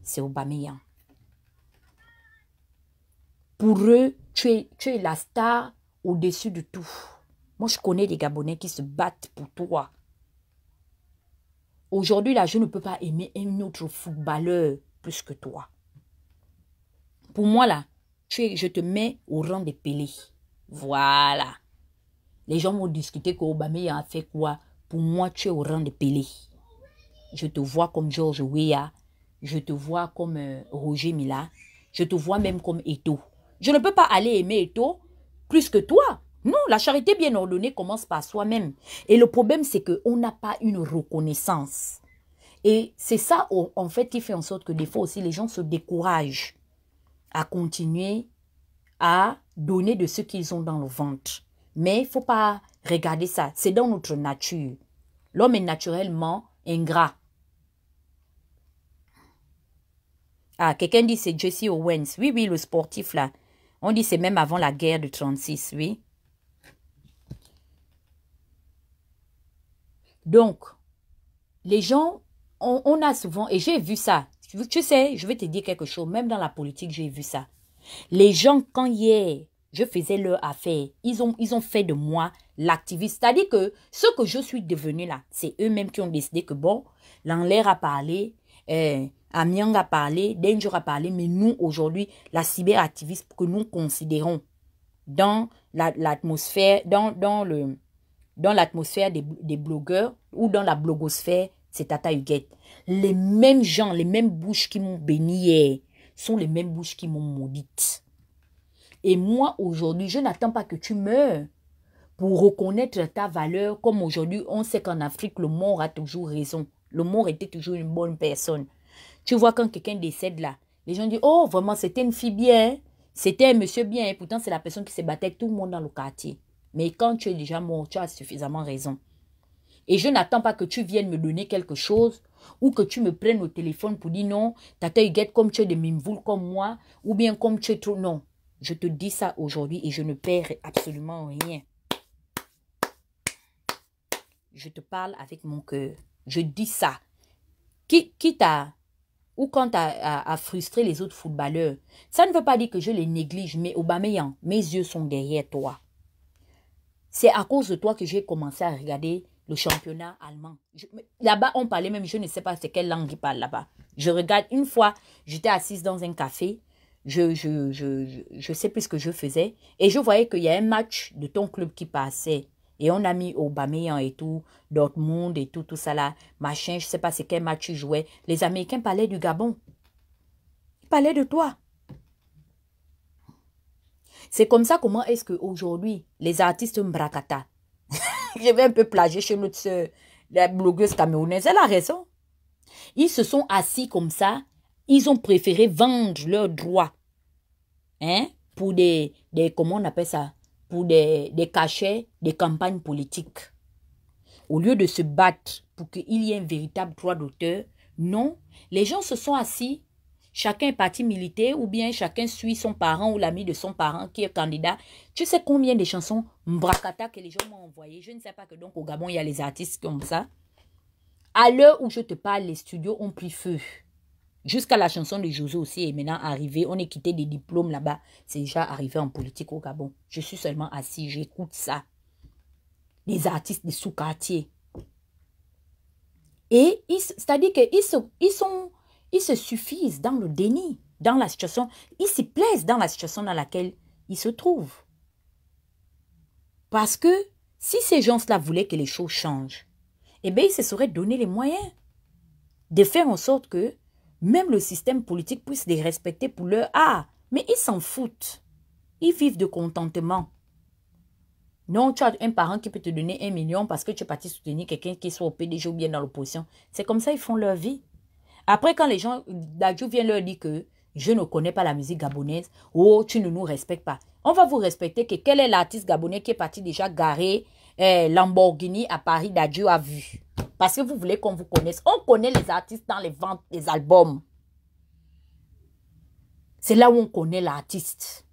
c'est Aubameyang. Pour eux, tu es la star au-dessus de tout. Moi, je connais des Gabonais qui se battent pour toi. Aujourd'hui, là, je ne peux pas aimer un autre footballeur plus que toi. Pour moi, là, je te mets au rang des Pelé. Voilà. Les gens vont discuter qu'Aubameyang a fait quoi. Pour moi, tu es au rang de Pelé. Je te vois comme George Weah. Je te vois comme Roger Mila. Je te vois même comme Eto'o. Je ne peux pas aller aimer Eto'o plus que toi. Non, la charité bien ordonnée commence par soi-même. Et le problème, c'est qu'on n'a pas une reconnaissance. Et c'est ça, en fait, qui fait en sorte que des fois aussi, les gens se découragent à continuer à donner de ce qu'ils ont dans le ventre. Mais il ne faut pas regarder ça. C'est dans notre nature. L'homme est naturellement ingrat. Ah, quelqu'un dit c'est Jesse Owens. Oui, oui, le sportif là. On dit c'est même avant la guerre de 36, oui. Donc, les gens, on a souvent, et j'ai vu ça. Tu sais, je vais te dire quelque chose. Même dans la politique, j'ai vu ça. Les gens, quand hier, je faisais leur affaire, ils ont fait de moi l'activiste. C'est-à-dire que ce que je suis devenue là, c'est eux-mêmes qui ont décidé que bon, Lanler a parlé, Amiang a parlé, Danger a parlé, mais nous, aujourd'hui, la cyberactiviste que nous considérons dans l'atmosphère, dans l'atmosphère des blogueurs ou dans la blogosphère, c'est Tata Huguette. Les mêmes gens, les mêmes bouches qui m'ont béni hier sont les mêmes bouches qui m'ont maudite. Et moi, aujourd'hui, je n'attends pas que tu meurs pour reconnaître ta valeur. Comme aujourd'hui, on sait qu'en Afrique, le mort a toujours raison. Le mort était toujours une bonne personne. Tu vois, quand quelqu'un décède là, les gens disent, oh, vraiment, c'était une fille bien. C'était un monsieur bien. Pourtant, c'est la personne qui se battait avec tout le monde dans le quartier. Mais quand tu es déjà mort, tu as suffisamment raison. Et je n'attends pas que tu viennes me donner quelque chose ou que tu me prennes au téléphone pour dire non, Tata Huguette, comme tu es de Mimvoul comme moi, ou bien comme tu es trop... Non, je te dis ça aujourd'hui et je ne perds absolument rien. Je te parle avec mon cœur. Je dis ça. Quitte à... ou quand à frustrer les autres footballeurs. Ça ne veut pas dire que je les néglige, mais Aubameyang, mes yeux sont derrière toi. C'est à cause de toi que j'ai commencé à regarder le championnat allemand. Là-bas, on parlait même, je ne sais pas c'est quelle langue ils parlent là-bas. Je regarde, une fois, j'étais assise dans un café, je sais plus ce que je faisais, et je voyais qu'il y a un match de ton club qui passait. Et on a mis Aubameyang et tout, Dortmund et tout ça là, machin, je ne sais pas c'est quel match tu jouais. Les Américains parlaient du Gabon. Ils parlaient de toi. C'est comme ça comment est-ce qu'aujourd'hui, les artistes Mbrakata, je vais un peu plager chez notre soeur, la blogueuse camerounaise, elle a raison. Ils se sont assis comme ça, ils ont préféré vendre leurs droits, hein, pour comment on appelle ça, pour des cachets, des campagnes politiques. Au lieu de se battre pour qu'il y ait un véritable droit d'auteur, non, les gens se sont assis. Chacun est parti militer ou bien chacun suit son parent ou l'ami de son parent qui est candidat. Tu sais combien de chansons Mbrakata que les gens m'ont envoyées. Je ne sais pas que donc au Gabon, il y a les artistes comme ça. À l'heure où je te parle, les studios ont pris feu. Jusqu'à la chanson de Josué aussi est maintenant arrivée. On est quitté des diplômes là-bas. C'est déjà arrivé en politique au Gabon. Je suis seulement assis, j'écoute ça. Les artistes des sous-quartiers. Et c'est-à-dire qu'ils se suffisent dans le déni, dans la situation. Ils s'y plaisent dans la situation dans laquelle ils se trouvent. Parce que si ces gens-là voulaient que les choses changent, eh bien, ils se seraient donné les moyens de faire en sorte que même le système politique puisse les respecter pour leur art. Mais ils s'en foutent. Ils vivent de contentement. Non, tu as un parent qui peut te donner 1 million parce que tu es parti soutenir quelqu'un qui soit au PDG ou bien dans l'opposition. C'est comme ça ils font leur vie. Après, quand les gens, Dadju vient leur dire que je ne connais pas la musique gabonaise, oh, tu ne nous respectes pas. On va vous respecter que quel est l'artiste gabonais qui est parti déjà garer Lamborghini à Paris, Dadju a vu. Parce que vous voulez qu'on vous connaisse. On connaît les artistes dans les ventes des albums. C'est là où on connaît l'artiste.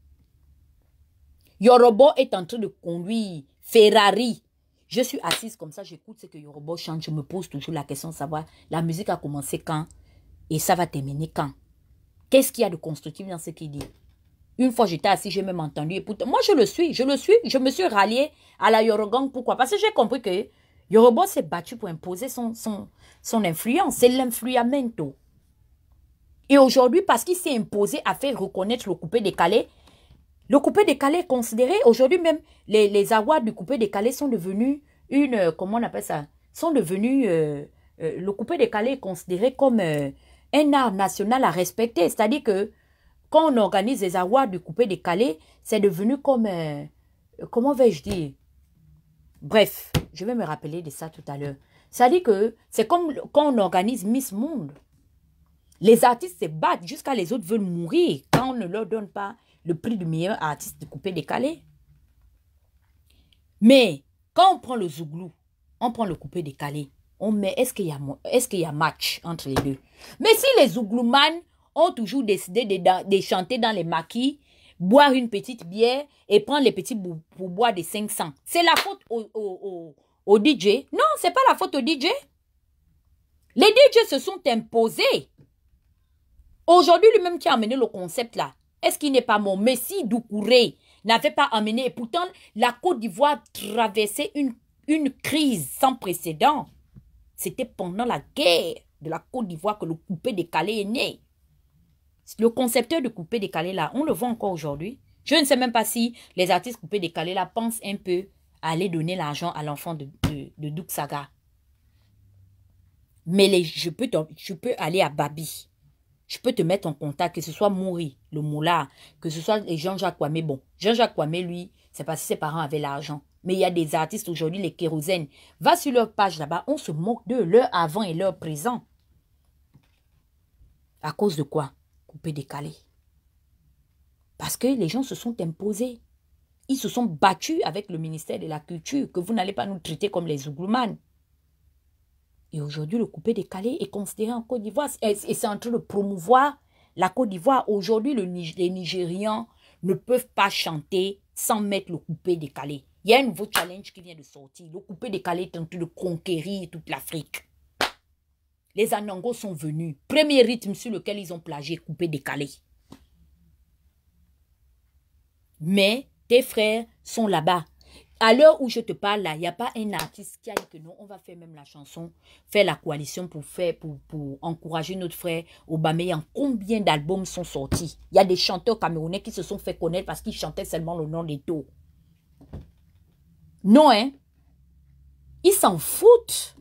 Yorobo est en train de conduire Ferrari. Je suis assise comme ça, j'écoute ce que Yorobo chante. Je me pose toujours la question de savoir la musique a commencé quand et ça va terminer quand. Qu'est-ce qu'il y a de constructif dans ce qu'il dit? Une fois j'étais assise, j'ai même entendu. Et pourtant, moi je me suis rallié à la Yorogang. Pourquoi? Parce que j'ai compris que Yorobo s'est battu pour imposer son influence. C'est l'influamento. Et aujourd'hui, parce qu'il s'est imposé à faire reconnaître le coupé-décalé, le coupé-décalé est considéré, aujourd'hui même, les awards du coupé-décalé sont devenus comment on appelle ça? Sont devenus, le coupé-décalé est considéré comme un art national à respecter. C'est-à-dire que quand on organise les awards du coupé-décalé, c'est devenu comme, comment vais-je dire? Bref, je vais me rappeler de ça tout à l'heure. C'est-à-dire que c'est comme quand on organise Miss Monde. Les artistes se battent jusqu'à les autres veulent mourir quand on ne leur donne pas le prix du meilleur artiste de coupé-décalé. Mais quand on prend le zouglou, on prend le coupé-décalé, on met, est-ce qu'il y a match entre les deux? Mais si les zouglouman ont toujours décidé de chanter dans les maquis, boire une petite bière et prendre les petits pourboires de 500, c'est la faute au DJ? Non, c'est pas la faute au DJ. Les DJ se sont imposés. Aujourd'hui, lui-même qui a amené le concept là, est-ce qu'il n'est pas mon Messi Doucouré n'avait pas amené, et pourtant la Côte d'Ivoire traversait une crise sans précédent. C'était pendant la guerre de la Côte d'Ivoire que le coupé-décalé est né. Le concepteur de coupé-décalé là, on le voit encore aujourd'hui. Je ne sais même pas si les artistes coupé-décalé là pensent un peu à aller donner l'argent à l'enfant de Douk Saga. Mais je peux aller à Babi. Je peux te mettre en contact, que ce soit Mouri, le moulard, que ce soit Jean-Jacques Kwame. Bon, Jean-Jacques Kwame, lui, c'est parce que ses parents avaient l'argent. Mais il y a des artistes aujourd'hui, les kérosènes. Va sur leur page là-bas, on se moque d'eux, leur avant et leur présent. À cause de quoi? Coupé-décalé. Parce que les gens se sont imposés. Ils se sont battus avec le ministère de la Culture, que vous n'allez pas nous traiter comme les Zouglouman. Et aujourd'hui, le coupé-décalé est considéré en Côte d'Ivoire. Et c'est en train de promouvoir la Côte d'Ivoire. Aujourd'hui, les Nigérians ne peuvent pas chanter sans mettre le coupé-décalé. Il y a un nouveau challenge qui vient de sortir. Le coupé-décalé est en train de conquérir toute l'Afrique. Les Anangos sont venus. Premier rythme sur lequel ils ont plagié, coupé-décalé. Mais tes frères sont là-bas. À l'heure où je te parle là, il n'y a pas un artiste qui a dit que non, on va faire même la chanson, faire la coalition pour encourager notre frère Aubameyang. Combien d'albums sont sortis? Il y a des chanteurs camerounais qui se sont fait connaître parce qu'ils chantaient seulement le nom des taux. Non, hein? Ils s'en foutent.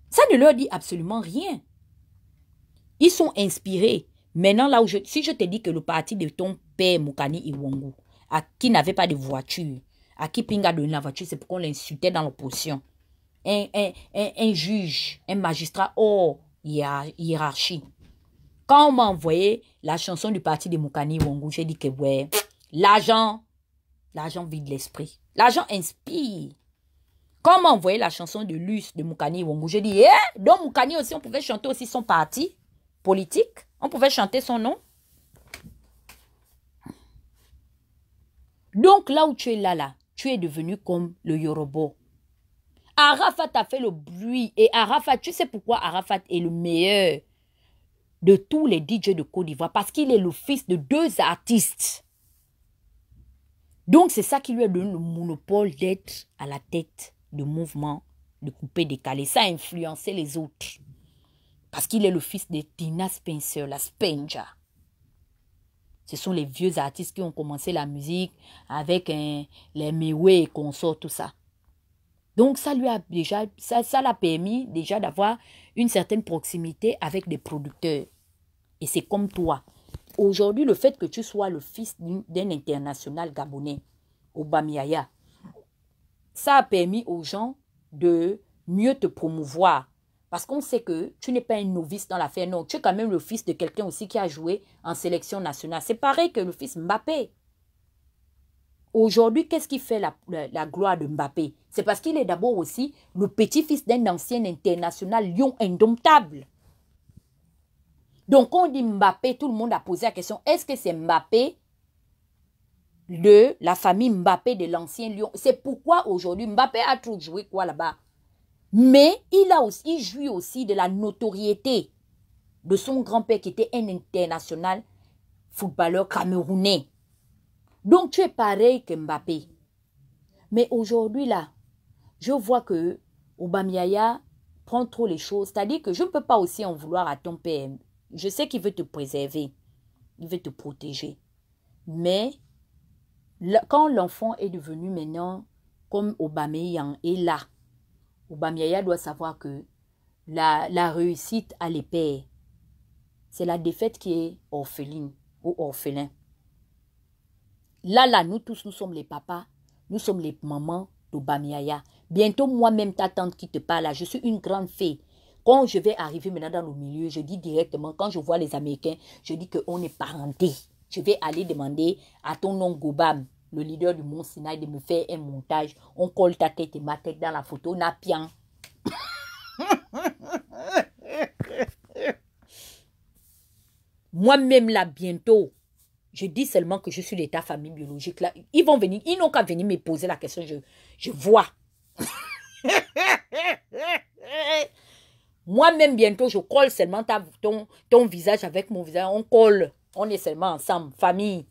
Ça ne leur dit absolument rien. Ils sont inspirés. Maintenant, là où si je te dis que le parti de ton père Moukani Iwongu, qui n'avait pas de voiture, à qui Pinga donné la voiture, c'est pour qu'on l'insultait dans l'opposition. Un juge, un magistrat hors hiérarchie. Quand on m'a envoyé la chanson du parti de Moukani Iwongu, j'ai dit que ouais, l'argent vide l'esprit. L'argent inspire. Quand on m'a envoyé la chanson de Luce de Moukani Iwongu, j'ai dit, donc Moukani aussi, on pouvait chanter aussi son parti politique. On pouvait chanter son nom. Donc là où tu es là, tu es devenu comme le Yorobo. Arafat a fait le bruit. Et Arafat, tu sais pourquoi Arafat est le meilleur de tous les DJ de Côte d'Ivoire? Parce qu'il est le fils de 2 artistes. Donc c'est ça qui lui a donné le monopole d'être à la tête du mouvement de couper, décaler. Ça a influencé les autres. Parce qu'il est le fils de Tina Spencer, la Spencer. Ce sont les vieux artistes qui ont commencé la musique avec les Miwé et consorts, tout ça. Donc, ça lui a déjà, ça l'a permis déjà d'avoir une certaine proximité avec des producteurs. Et c'est comme toi. Aujourd'hui, le fait que tu sois le fils d'un international gabonais, Obamiaya, ça a permis aux gens de mieux te promouvoir. Parce qu'on sait que tu n'es pas un novice dans l'affaire. Non, tu es quand même le fils de quelqu'un aussi qui a joué en sélection nationale. C'est pareil que le fils Mbappé. Aujourd'hui, qu'est-ce qui fait la gloire de Mbappé? C'est parce qu'il est d'abord aussi le petit-fils d'un ancien international lion indomptable. Donc, quand on dit Mbappé, tout le monde a posé la question, est-ce que c'est Mbappé de la famille Mbappé de l'ancien lion? C'est pourquoi aujourd'hui, Mbappé a trop joué quoi là-bas? Mais il jouit aussi de la notoriété de son grand-père qui était un international footballeur camerounais. Donc, tu es pareil que Mbappé. Mais aujourd'hui, là, je vois que Obamiaya prend trop les choses. C'est-à-dire que je ne peux pas aussi en vouloir à ton père. Je sais qu'il veut te préserver. Il veut te protéger. Mais quand l'enfant est devenu maintenant comme Aubameyang est là, Obamiaya doit savoir que la réussite à les pères, c'est la défaite qui est orpheline ou orphelin. Là, nous tous, nous sommes les papas, nous sommes les mamans d'Obamiaya. Bientôt, moi-même, ta tante qui te parle là, je suis une grande fée. Quand je vais arriver maintenant dans le milieu, je dis directement, quand je vois les Américains, je dis qu'on est parentés. Je vais aller demander à ton oncle Gobam, le leader du Mont Sinaï, de me faire un montage. On colle ta tête et ma tête dans la photo, Napian. Moi-même là, bientôt, je dis seulement que je suis de ta famille biologique là. Ils vont venir, ils n'ont qu'à venir me poser la question, je vois. Moi-même, bientôt, je colle seulement ton visage avec mon visage. On colle. On est seulement ensemble, famille.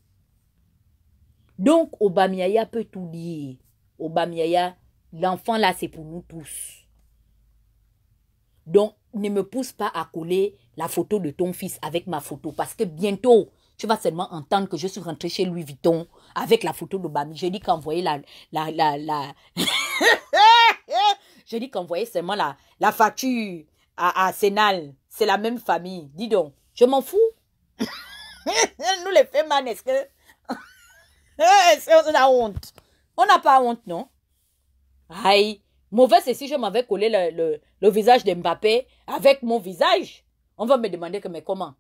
Donc, Obamiaya peut tout dire. Obamiaya, l'enfant là, c'est pour nous tous. Donc, ne me pousse pas à coller la photo de ton fils avec ma photo. Parce que bientôt, tu vas seulement entendre que je suis rentrée chez Louis Vuitton avec la photo d'Obami. Je dis qu'envoyer Je dis qu'envoyer seulement la facture à Sénal. C'est la même famille. Dis donc, je m'en fous. Nous les femmes, est-ce que... on a honte. On n'a pas honte, non? Aïe. Mauvais, c'est si je m'avais collé le visage de Mbappé avec mon visage. On va me demander que, mais comment?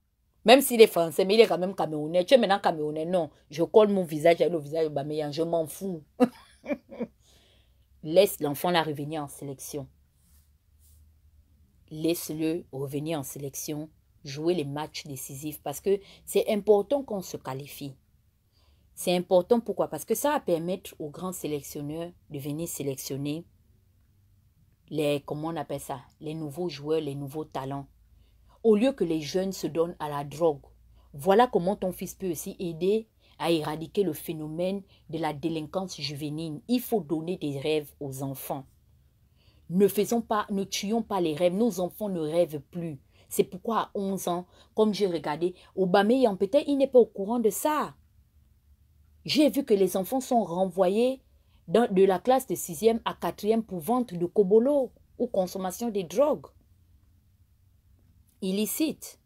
Même s'il est français, mais il est quand même camerounais. Tu es maintenant camerounais? Non. Je colle mon visage avec le visage de Aubameyang. Je m'en fous. Laisse l'enfant là revenir en sélection. Laisse-le revenir en sélection, jouer les matchs décisifs parce que c'est important qu'on se qualifie. C'est important, pourquoi? Parce que ça va permettre aux grands sélectionneurs de venir sélectionner comment on appelle ça, les nouveaux joueurs, les nouveaux talents. Au lieu que les jeunes se donnent à la drogue. Voilà comment ton fils peut aussi aider à éradiquer le phénomène de la délinquance juvénile. Il faut donner des rêves aux enfants. Ne tuons pas les rêves. Nos enfants ne rêvent plus. C'est pourquoi à 11 ans, comme j'ai regardé, Aubameyang, peut-être il n'est pas au courant de ça. J'ai vu que les enfants sont renvoyés de la classe de 6e à 4e pour vente de kobolo ou consommation de drogues illicites.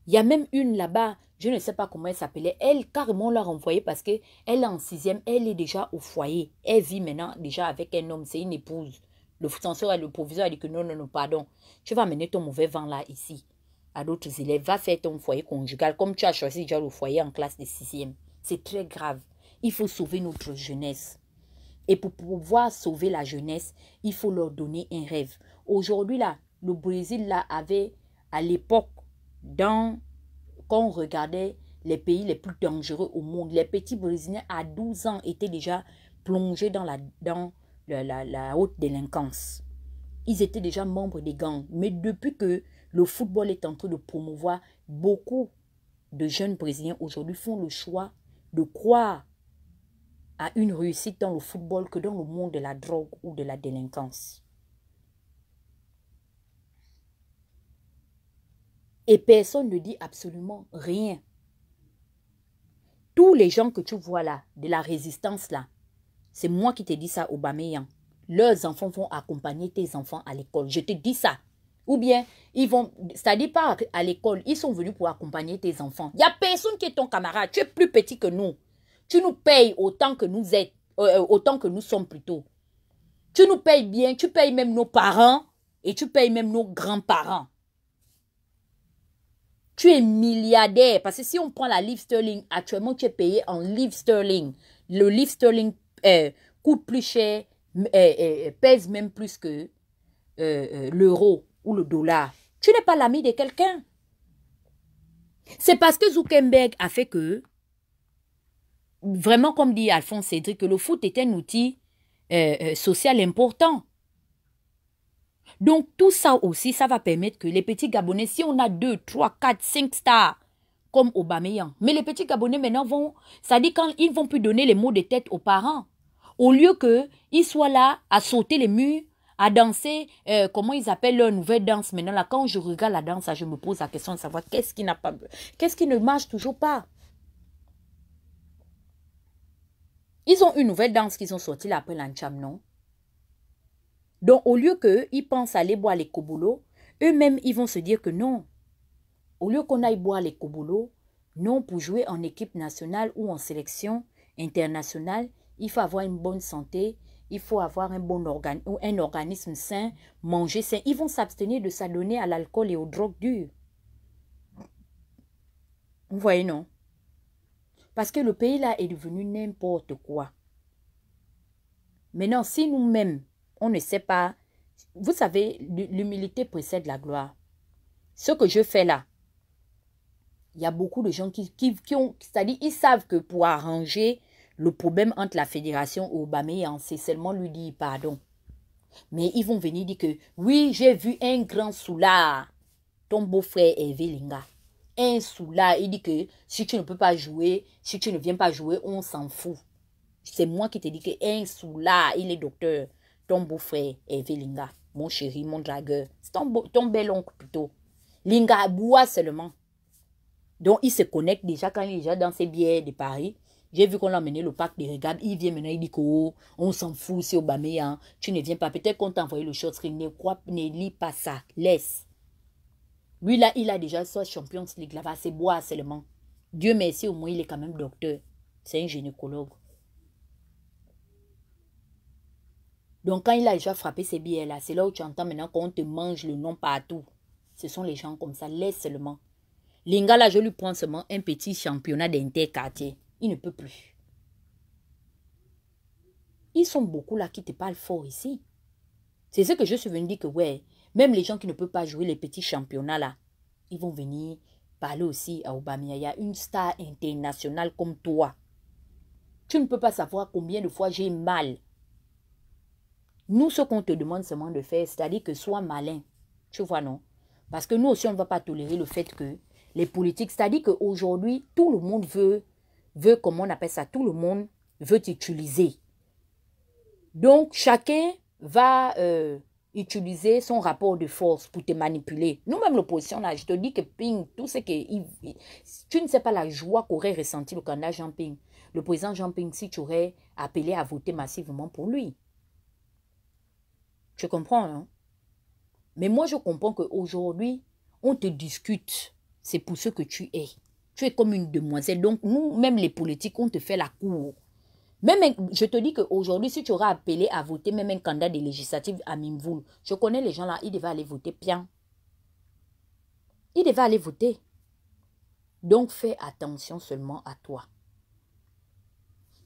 Il y a même une là-bas, je ne sais pas comment elle s'appelait. Elle, carrément, l'a renvoyée parce qu'elle est en 6e, elle est déjà au foyer. Elle vit maintenant déjà avec un homme, c'est une épouse. Le censeur et le proviseur a dit que non, pardon. Tu vas amener ton mauvais vent là, ici, à d'autres élèves. Va faire ton foyer conjugal comme tu as choisi déjà le foyer en classe de 6e. C'est très grave. Il faut sauver notre jeunesse. Et pour pouvoir sauver la jeunesse, il faut leur donner un rêve. Aujourd'hui, là, le Brésil là, avait, à l'époque, quand on regardait les pays les plus dangereux au monde, les petits Brésiliens à 12 ans étaient déjà plongés dans la haute délinquance. Ils étaient déjà membres des gangs. Mais depuis que le football est en train de promouvoir, beaucoup de jeunes Brésiliens aujourd'hui font le choix de croire à une réussite dans le football que dans le monde de la drogue ou de la délinquance. Et personne ne dit absolument rien. Tous les gens que tu vois là, de la résistance là, c'est moi qui te dis ça, Aubameyang. Leurs enfants vont accompagner tes enfants à l'école. Je te dis ça. Ou bien, ils vont, c'est-à-dire pas à l'école, ils sont venus pour accompagner tes enfants. Il n'y a personne qui est ton camarade. Tu es plus petit que nous. Tu nous payes autant que nous êtes, autant que nous sommes plutôt. Tu nous payes bien, tu payes même nos parents et tu payes même nos grands-parents. Tu es milliardaire parce que si on prend la livre sterling, actuellement tu es payé en livre sterling. Le livre sterling coûte plus cher, pèse même plus que l'euro ou le dollar. Tu n'es pas l'ami de quelqu'un. C'est parce que Zuckerberg a fait que, vraiment comme dit Alphonse Cédric, que le foot est un outil social important. Donc, tout ça aussi, ça va permettre que les petits Gabonais, si on a 2, 3, 4, 5 stars comme Aubameyang, mais les petits Gabonais maintenant vont, ça dit quand ils vont plus donner les mots de tête aux parents, au lieu qu'ils soient là à sauter les murs, à danser, comment ils appellent leur nouvelle danse maintenant là, quand je regarde la danse, je me pose la question de savoir qu'est-ce qui ne marche toujours pas. Ils ont une nouvelle danse qu'ils ont sortie là après l'Ancham, non? Donc, au lieu qu'ils pensent aller boire les kobolos, eux-mêmes, ils vont se dire que non. Au lieu qu'on aille boire les kobolos, non, pour jouer en équipe nationale ou en sélection internationale, il faut avoir une bonne santé, il faut avoir un organisme sain, manger sain. Ils vont s'abstenir de s'adonner à l'alcool et aux drogues dures. Vous voyez, non? Parce que le pays là est devenu n'importe quoi. Maintenant, si nous-mêmes, on ne sait pas. Vous savez, l'humilité précède la gloire. Ce que je fais là, il y a beaucoup de gens qui ont, c'est-à-dire, ils savent que pour arranger le problème entre la fédération et Aubameyang, c'est seulement lui dire pardon. Mais ils vont venir dire que, oui, j'ai vu un grand soulard, ton beau-frère Hervé Linga. Un soulard, il dit que si tu ne peux pas jouer, si tu ne viens pas jouer, on s'en fout. C'est moi qui te dis que un soulard, il est docteur. Ton beau-frère, Hervé Linga, mon chéri, mon dragueur. C'est ton bel oncle plutôt. Linga boit seulement. Donc, il se connecte déjà quand il est déjà dans ses bières de Paris. J'ai vu qu'on l'a emmené le parc de Regarde. Il vient maintenant, il dit qu'on s'en fout, c'est Aubameyang. Tu ne viens pas. Peut-être qu'on t'a envoyé le short screen. Ne lis pas ça. Laisse. Lui, là, il a déjà soit Champions League. Là-bas, c'est boire seulement. Dieu merci, au moins, il est quand même docteur. C'est un gynécologue. Donc, quand il a déjà frappé ces billets-là, c'est là où tu entends maintenant qu'on te mange le nom partout. Ce sont les gens comme ça. Laisse seulement. Linga, là, je lui prends seulement un petit championnat d'interquartier. Il ne peut plus. Ils sont beaucoup là qui te parlent fort ici. C'est ce que je suis venu dire que, ouais, même les gens qui ne peuvent pas jouer les petits championnats là, ils vont venir parler aussi à Aubameyang. Il y a une star internationale comme toi. Tu ne peux pas savoir combien de fois j'ai mal. Nous, ce qu'on te demande seulement de faire, c'est-à-dire que sois malin. Tu vois, non? Parce que nous aussi, on ne va pas tolérer le fait que les politiques, c'est-à-dire qu'aujourd'hui, tout le monde veut, comment on appelle ça, tout le monde veut t'utiliser. Donc, chacun va utiliser son rapport de force pour te manipuler. Nous-mêmes, l'opposition, là, je te dis que Ping, tout ce que... Tu ne sais pas la joie qu'aurait ressenti le candidat Jean Ping. Le président Jean Ping, si tu aurais appelé à voter massivement pour lui. Tu comprends, non? Mais moi, je comprends qu'aujourd'hui, on te discute. C'est pour ce que tu es. Tu es comme une demoiselle. Donc, nous, même les politiques, on te fait la cour. Même, je te dis qu'aujourd'hui, si tu auras appelé à voter même un candidat des législatives à Mimvoul, je connais les gens là, ils devaient aller voter bien. Ils devaient aller voter. Donc, fais attention seulement à toi.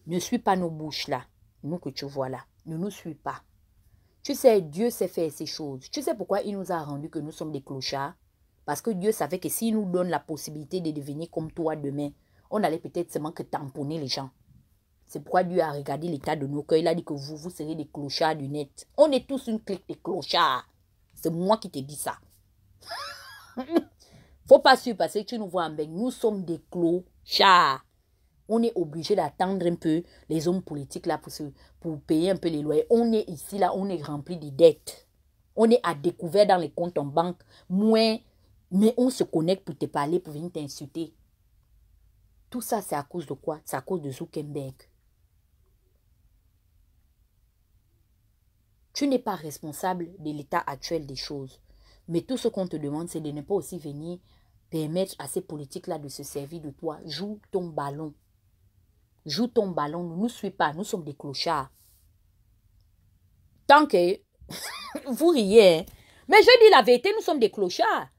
Ne suis pas nos bouches là, nous que tu vois là. Ne nous suis pas. Tu sais, Dieu sait faire ces choses. Tu sais pourquoi il nous a rendu que nous sommes des clochards? Parce que Dieu savait que s'il nous donne la possibilité de devenir comme toi demain, on allait peut-être seulement que tamponner les gens. C'est pourquoi Dieu a regardé l'état de nos cœurs. Il a dit que vous serez des clochards du net. On est tous une clique de clochards. C'est moi qui te dis ça. Faut pas surpasser que tu nous vois en bec. Nous sommes des clochards. On est obligé d'attendre un peu les hommes politiques là pour payer un peu les loyers. On est ici, là, on est rempli de dettes. On est à découvert dans les comptes en banque. Mais on se connecte pour te parler, pour venir t'insulter. Tout ça, c'est à cause de quoi? C'est à cause de Zuckerberg. Tu n'es pas responsable de l'état actuel des choses. Mais tout ce qu'on te demande, c'est de ne pas aussi venir permettre à ces politiques-là de se servir de toi. Joue ton ballon. Joue ton ballon. Ne nous suis pas. Nous sommes des clochards. Tant que... vous riez. Hein? Mais je dis la vérité, nous sommes des clochards.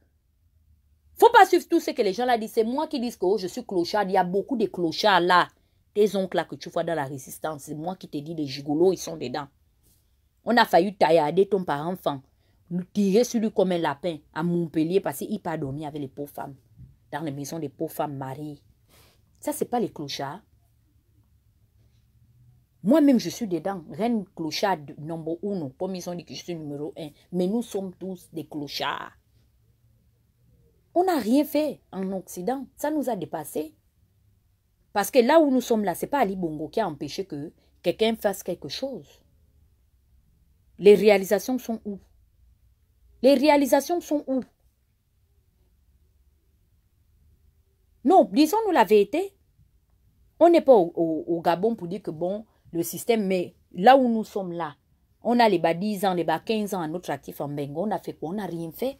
Faut pas suivre tout ce que les gens là disent. C'est moi qui dis que je suis clochard. Il y a beaucoup de clochards là. Tes oncles là que tu vois dans la résistance. C'est moi qui te dis, les gigolos, ils sont dedans. On a failli taillader ton parent-enfant. Nous tirer sur lui comme un lapin à Montpellier parce qu'il pas dormi avec les pauvres femmes. Dans les maisons des pauvres femmes mariées. Ça, c'est pas les clochards. Moi-même, je suis dedans. Reine clochard numéro 1. Comme ils ont dit que je suis numéro 1. Mais nous sommes tous des clochards. On n'a rien fait en Occident. Ça nous a dépassé. Parce que là où nous sommes là, ce n'est pas Ali Bongo qui a empêché que quelqu'un fasse quelque chose. Les réalisations sont où? Les réalisations sont où? Non, disons-nous la vérité. On n'est pas au Gabon pour dire que bon, le système, mais là où nous sommes là, on a les bas 10 ans, les bas 15 ans à notre actif en Bengo, on a fait quoi? On n'a rien fait.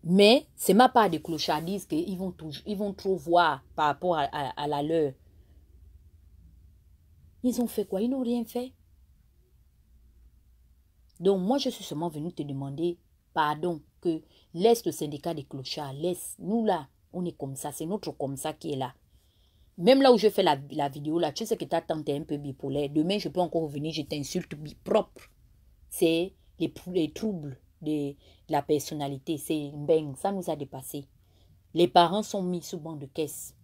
Mais c'est ma part de clochardise qu'ils vont trop voir par rapport à la leur. Ils ont fait quoi? Ils n'ont rien fait. Donc, moi, je suis seulement venu te demander pardon, que laisse le syndicat des clochards, laisse. Nous, là, on est comme ça. C'est notre comme ça qui est là. Même là où je fais la vidéo, là, tu sais que ta tante est un peu bipolaire. Demain, je peux encore revenir, je t'insulte propre. C'est les troubles de la personnalité. C'est bang, ça nous a dépassé. Les parents sont mis sous banc de caisse.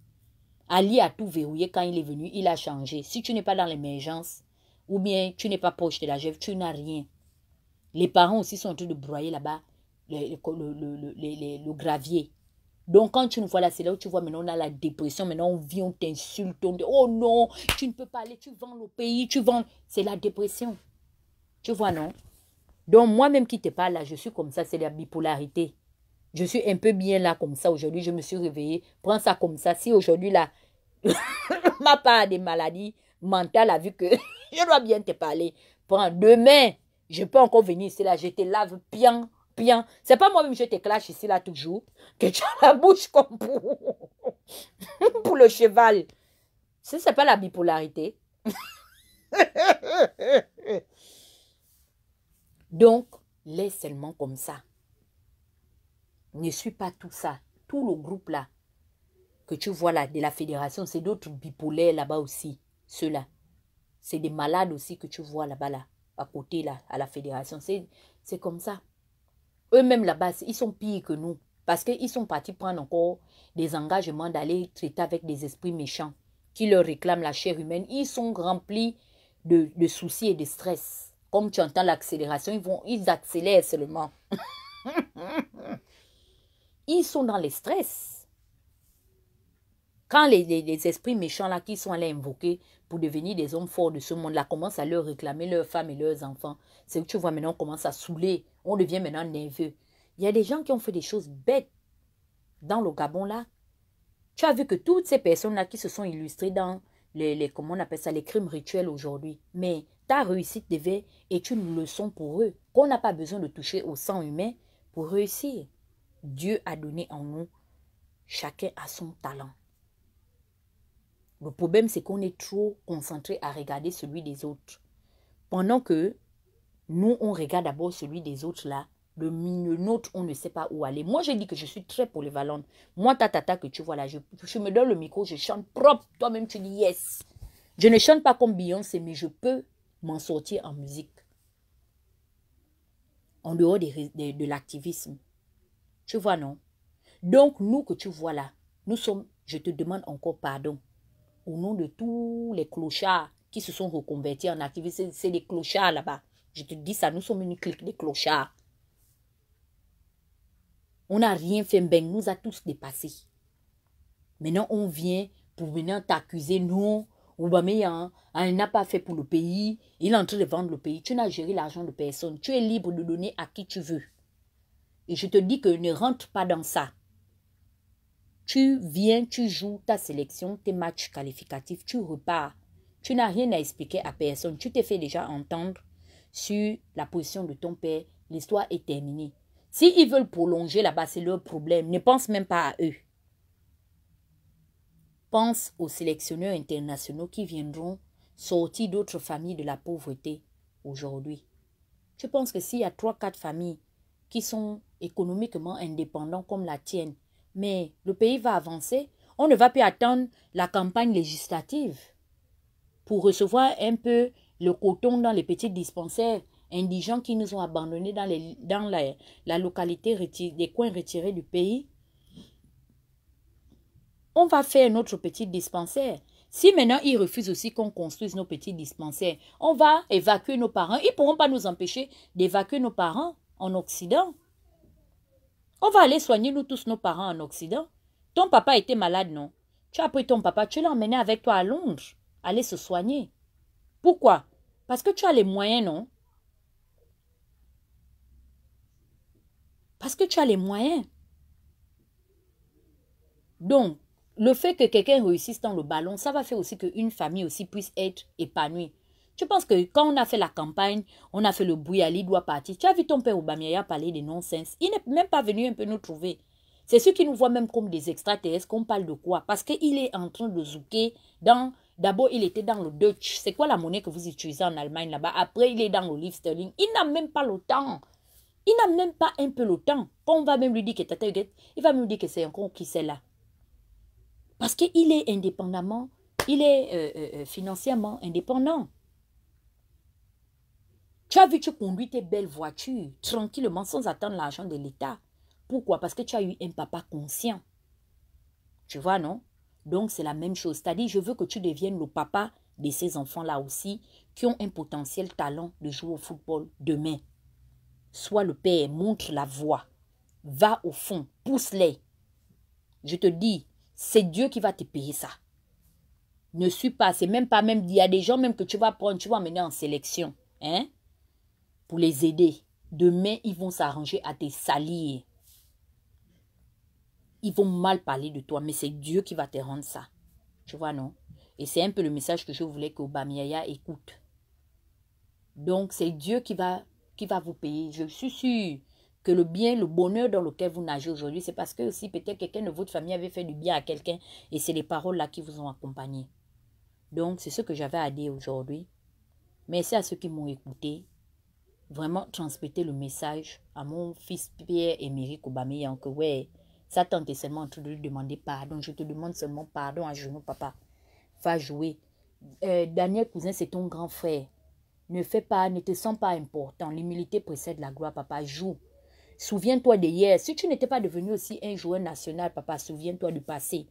Ali a tout verrouillé quand il est venu, il a changé. Si tu n'es pas dans l'émergence, ou bien tu n'es pas proche de la GEF, tu n'as rien. Les parents aussi sont en train de broyer là-bas le gravier. Donc, quand tu nous vois là, c'est là où tu vois, maintenant, on a la dépression. Maintenant, on vit, on t'insulte. On dit, oh non, tu ne peux pas aller, tu vends le pays, tu vends. C'est la dépression. Tu vois, non? Donc, moi-même qui te parle là, je suis comme ça, c'est la bipolarité. Je suis un peu bien là comme ça. Aujourd'hui, je me suis réveillée. Prends ça comme ça. Si aujourd'hui, là, ma part des maladies mentales a vu que je dois bien te parler. Prends demain. Je peux encore venir ici, là, je te lave bien, bien. C'est pas moi-même, je te clash ici, là, toujours. Que tu as la bouche comme pour le cheval. Ce n'est pas la bipolarité. Donc, laisse seulement comme ça. Ne suis pas tout ça. Tout le groupe, là, que tu vois, là, de la fédération, c'est d'autres bipolaires, là-bas aussi. Ceux-là. C'est des malades aussi que tu vois, là-bas, là. À côté, là, à la fédération. C'est comme ça. Eux-mêmes, là-bas, ils sont pires que nous. Parce qu'ils sont partis prendre encore des engagements d'aller traiter avec des esprits méchants qui leur réclament la chair humaine. Ils sont remplis de soucis et de stress. Comme tu entends l'accélération, ils accélèrent seulement. Ils sont dans les stress. Quand les esprits méchants là qui sont allés invoquer pour devenir des hommes forts de ce monde-là commencent à leur réclamer leurs femmes et leurs enfants, c'est que tu vois maintenant on commence à saouler, on devient maintenant nerveux. Il y a des gens qui ont fait des choses bêtes dans le Gabon là. Tu as vu que toutes ces personnes-là qui se sont illustrées dans comment on appelle ça, les crimes rituels aujourd'hui, mais ta réussite devait être une leçon pour eux, qu'on n'a pas besoin de toucher au sang humain pour réussir. Dieu a donné en nous, chacun a son talent. Le problème, c'est qu'on est trop concentré à regarder celui des autres. Pendant que nous, on regarde d'abord celui des autres là, le nôtre, on ne sait pas où aller. Moi, je dis que je suis très polyvalente. Moi, ta tata que tu vois là, je me donne le micro, je chante propre. Toi-même, tu dis yes. Je ne chante pas comme Beyoncé, mais je peux m'en sortir en musique. En dehors de l'activisme. Tu vois, non? Donc, nous que tu vois là, nous sommes, je te demande encore pardon. Au nom de tous les clochards qui se sont reconvertis en activistes, c'est des clochards là-bas. Je te dis ça, nous sommes une clique de clochards. On n'a rien fait, ben nous a tous dépassés. Maintenant, on vient pour venir t'accuser. Non, Aubameyang, il n'a pas fait pour le pays. Il est en train de vendre le pays. Tu n'as géré l'argent de personne. Tu es libre de donner à qui tu veux. Et je te dis que ne rentre pas dans ça. Tu viens, tu joues ta sélection, tes matchs qualificatifs, tu repars. Tu n'as rien à expliquer à personne. Tu t'es fait déjà entendre sur la position de ton père. L'histoire est terminée. S'ils veulent prolonger là-bas, c'est leur problème. Ne pense même pas à eux. Pense aux sélectionneurs internationaux qui viendront sortir d'autres familles de la pauvreté aujourd'hui. Je pense que s'il y a 3-4 familles qui sont économiquement indépendants comme la tienne, mais le pays va avancer, on ne va plus attendre la campagne législative pour recevoir un peu le coton dans les petits dispensaires indigents qui nous ont abandonnés dans la localité, des coins retirés du pays. On va faire notre petit dispensaire. Si maintenant ils refusent aussi qu'on construise nos petits dispensaires, on va évacuer nos parents. Ils ne pourront pas nous empêcher d'évacuer nos parents en Occident. On va aller soigner nous tous nos parents en Occident. Ton papa était malade, non? Tu as pris ton papa, tu l'as emmené avec toi à Londres, aller se soigner. Pourquoi? Parce que tu as les moyens, non? Parce que tu as les moyens. Donc, le fait que quelqu'un réussisse dans le ballon, ça va faire aussi qu'une famille aussi puisse être épanouie. Je pense que quand on a fait la campagne, on a fait le bruit, Ali doit partir. Tu as vu ton père Aubameyang parler de non-sens. Il n'est même pas venu un peu nous trouver. C'est ceux qui nous voient même comme des extraterrestres qu'on parle de quoi? Parce qu'il est en train de zouker dans... D'abord, il était dans le Dutch. C'est quoi la monnaie que vous utilisez en Allemagne là-bas? Après, il est dans le livre sterling. Il n'a même pas le temps. Il n'a même pas un peu le temps. Quand on va même lui dire que Tata Huguette, il va même dire que c'est encore qui c'est là. Parce qu'il est indépendamment, il est financièrement indépendant. Tu as vu, tu conduis tes belles voitures tranquillement sans attendre l'argent de l'État. Pourquoi? Parce que tu as eu un papa conscient. Tu vois, non? Donc, c'est la même chose. C'est-à-dire, je veux que tu deviennes le papa de ces enfants-là aussi qui ont un potentiel talent de jouer au football demain. Sois le père, montre la voie. Va au fond, pousse-les. Je te dis, c'est Dieu qui va te payer ça. Ne suis pas, c'est même pas même, il y a des gens même que tu vas prendre, tu vas emmener en sélection, hein, pour les aider. Demain, ils vont s'arranger à te salir. Ils vont mal parler de toi, mais c'est Dieu qui va te rendre ça. Tu vois, non? Et c'est un peu le message que je voulais qu'Aubameyang écoute. Donc, c'est Dieu qui va vous payer. Je suis sûre que le bien, le bonheur dans lequel vous nagez aujourd'hui, c'est parce que si peut-être quelqu'un de votre famille avait fait du bien à quelqu'un et c'est les paroles-là qui vous ont accompagné. Donc, c'est ce que j'avais à dire aujourd'hui. Merci à ceux qui m'ont écouté. Vraiment, transmettez le message à mon fils Pierre-Emerick Aubameyang que ouais, sa tante est seulement en train de lui demander pardon. Je te demande seulement pardon à genoux, papa. Va jouer. Daniel Cousin, c'est ton grand frère. Ne fais pas, ne te sens pas important. L'humilité précède la gloire, papa. Joue. Souviens-toi d'hier. Si tu n'étais pas devenu aussi un joueur national, papa, souviens-toi du passé.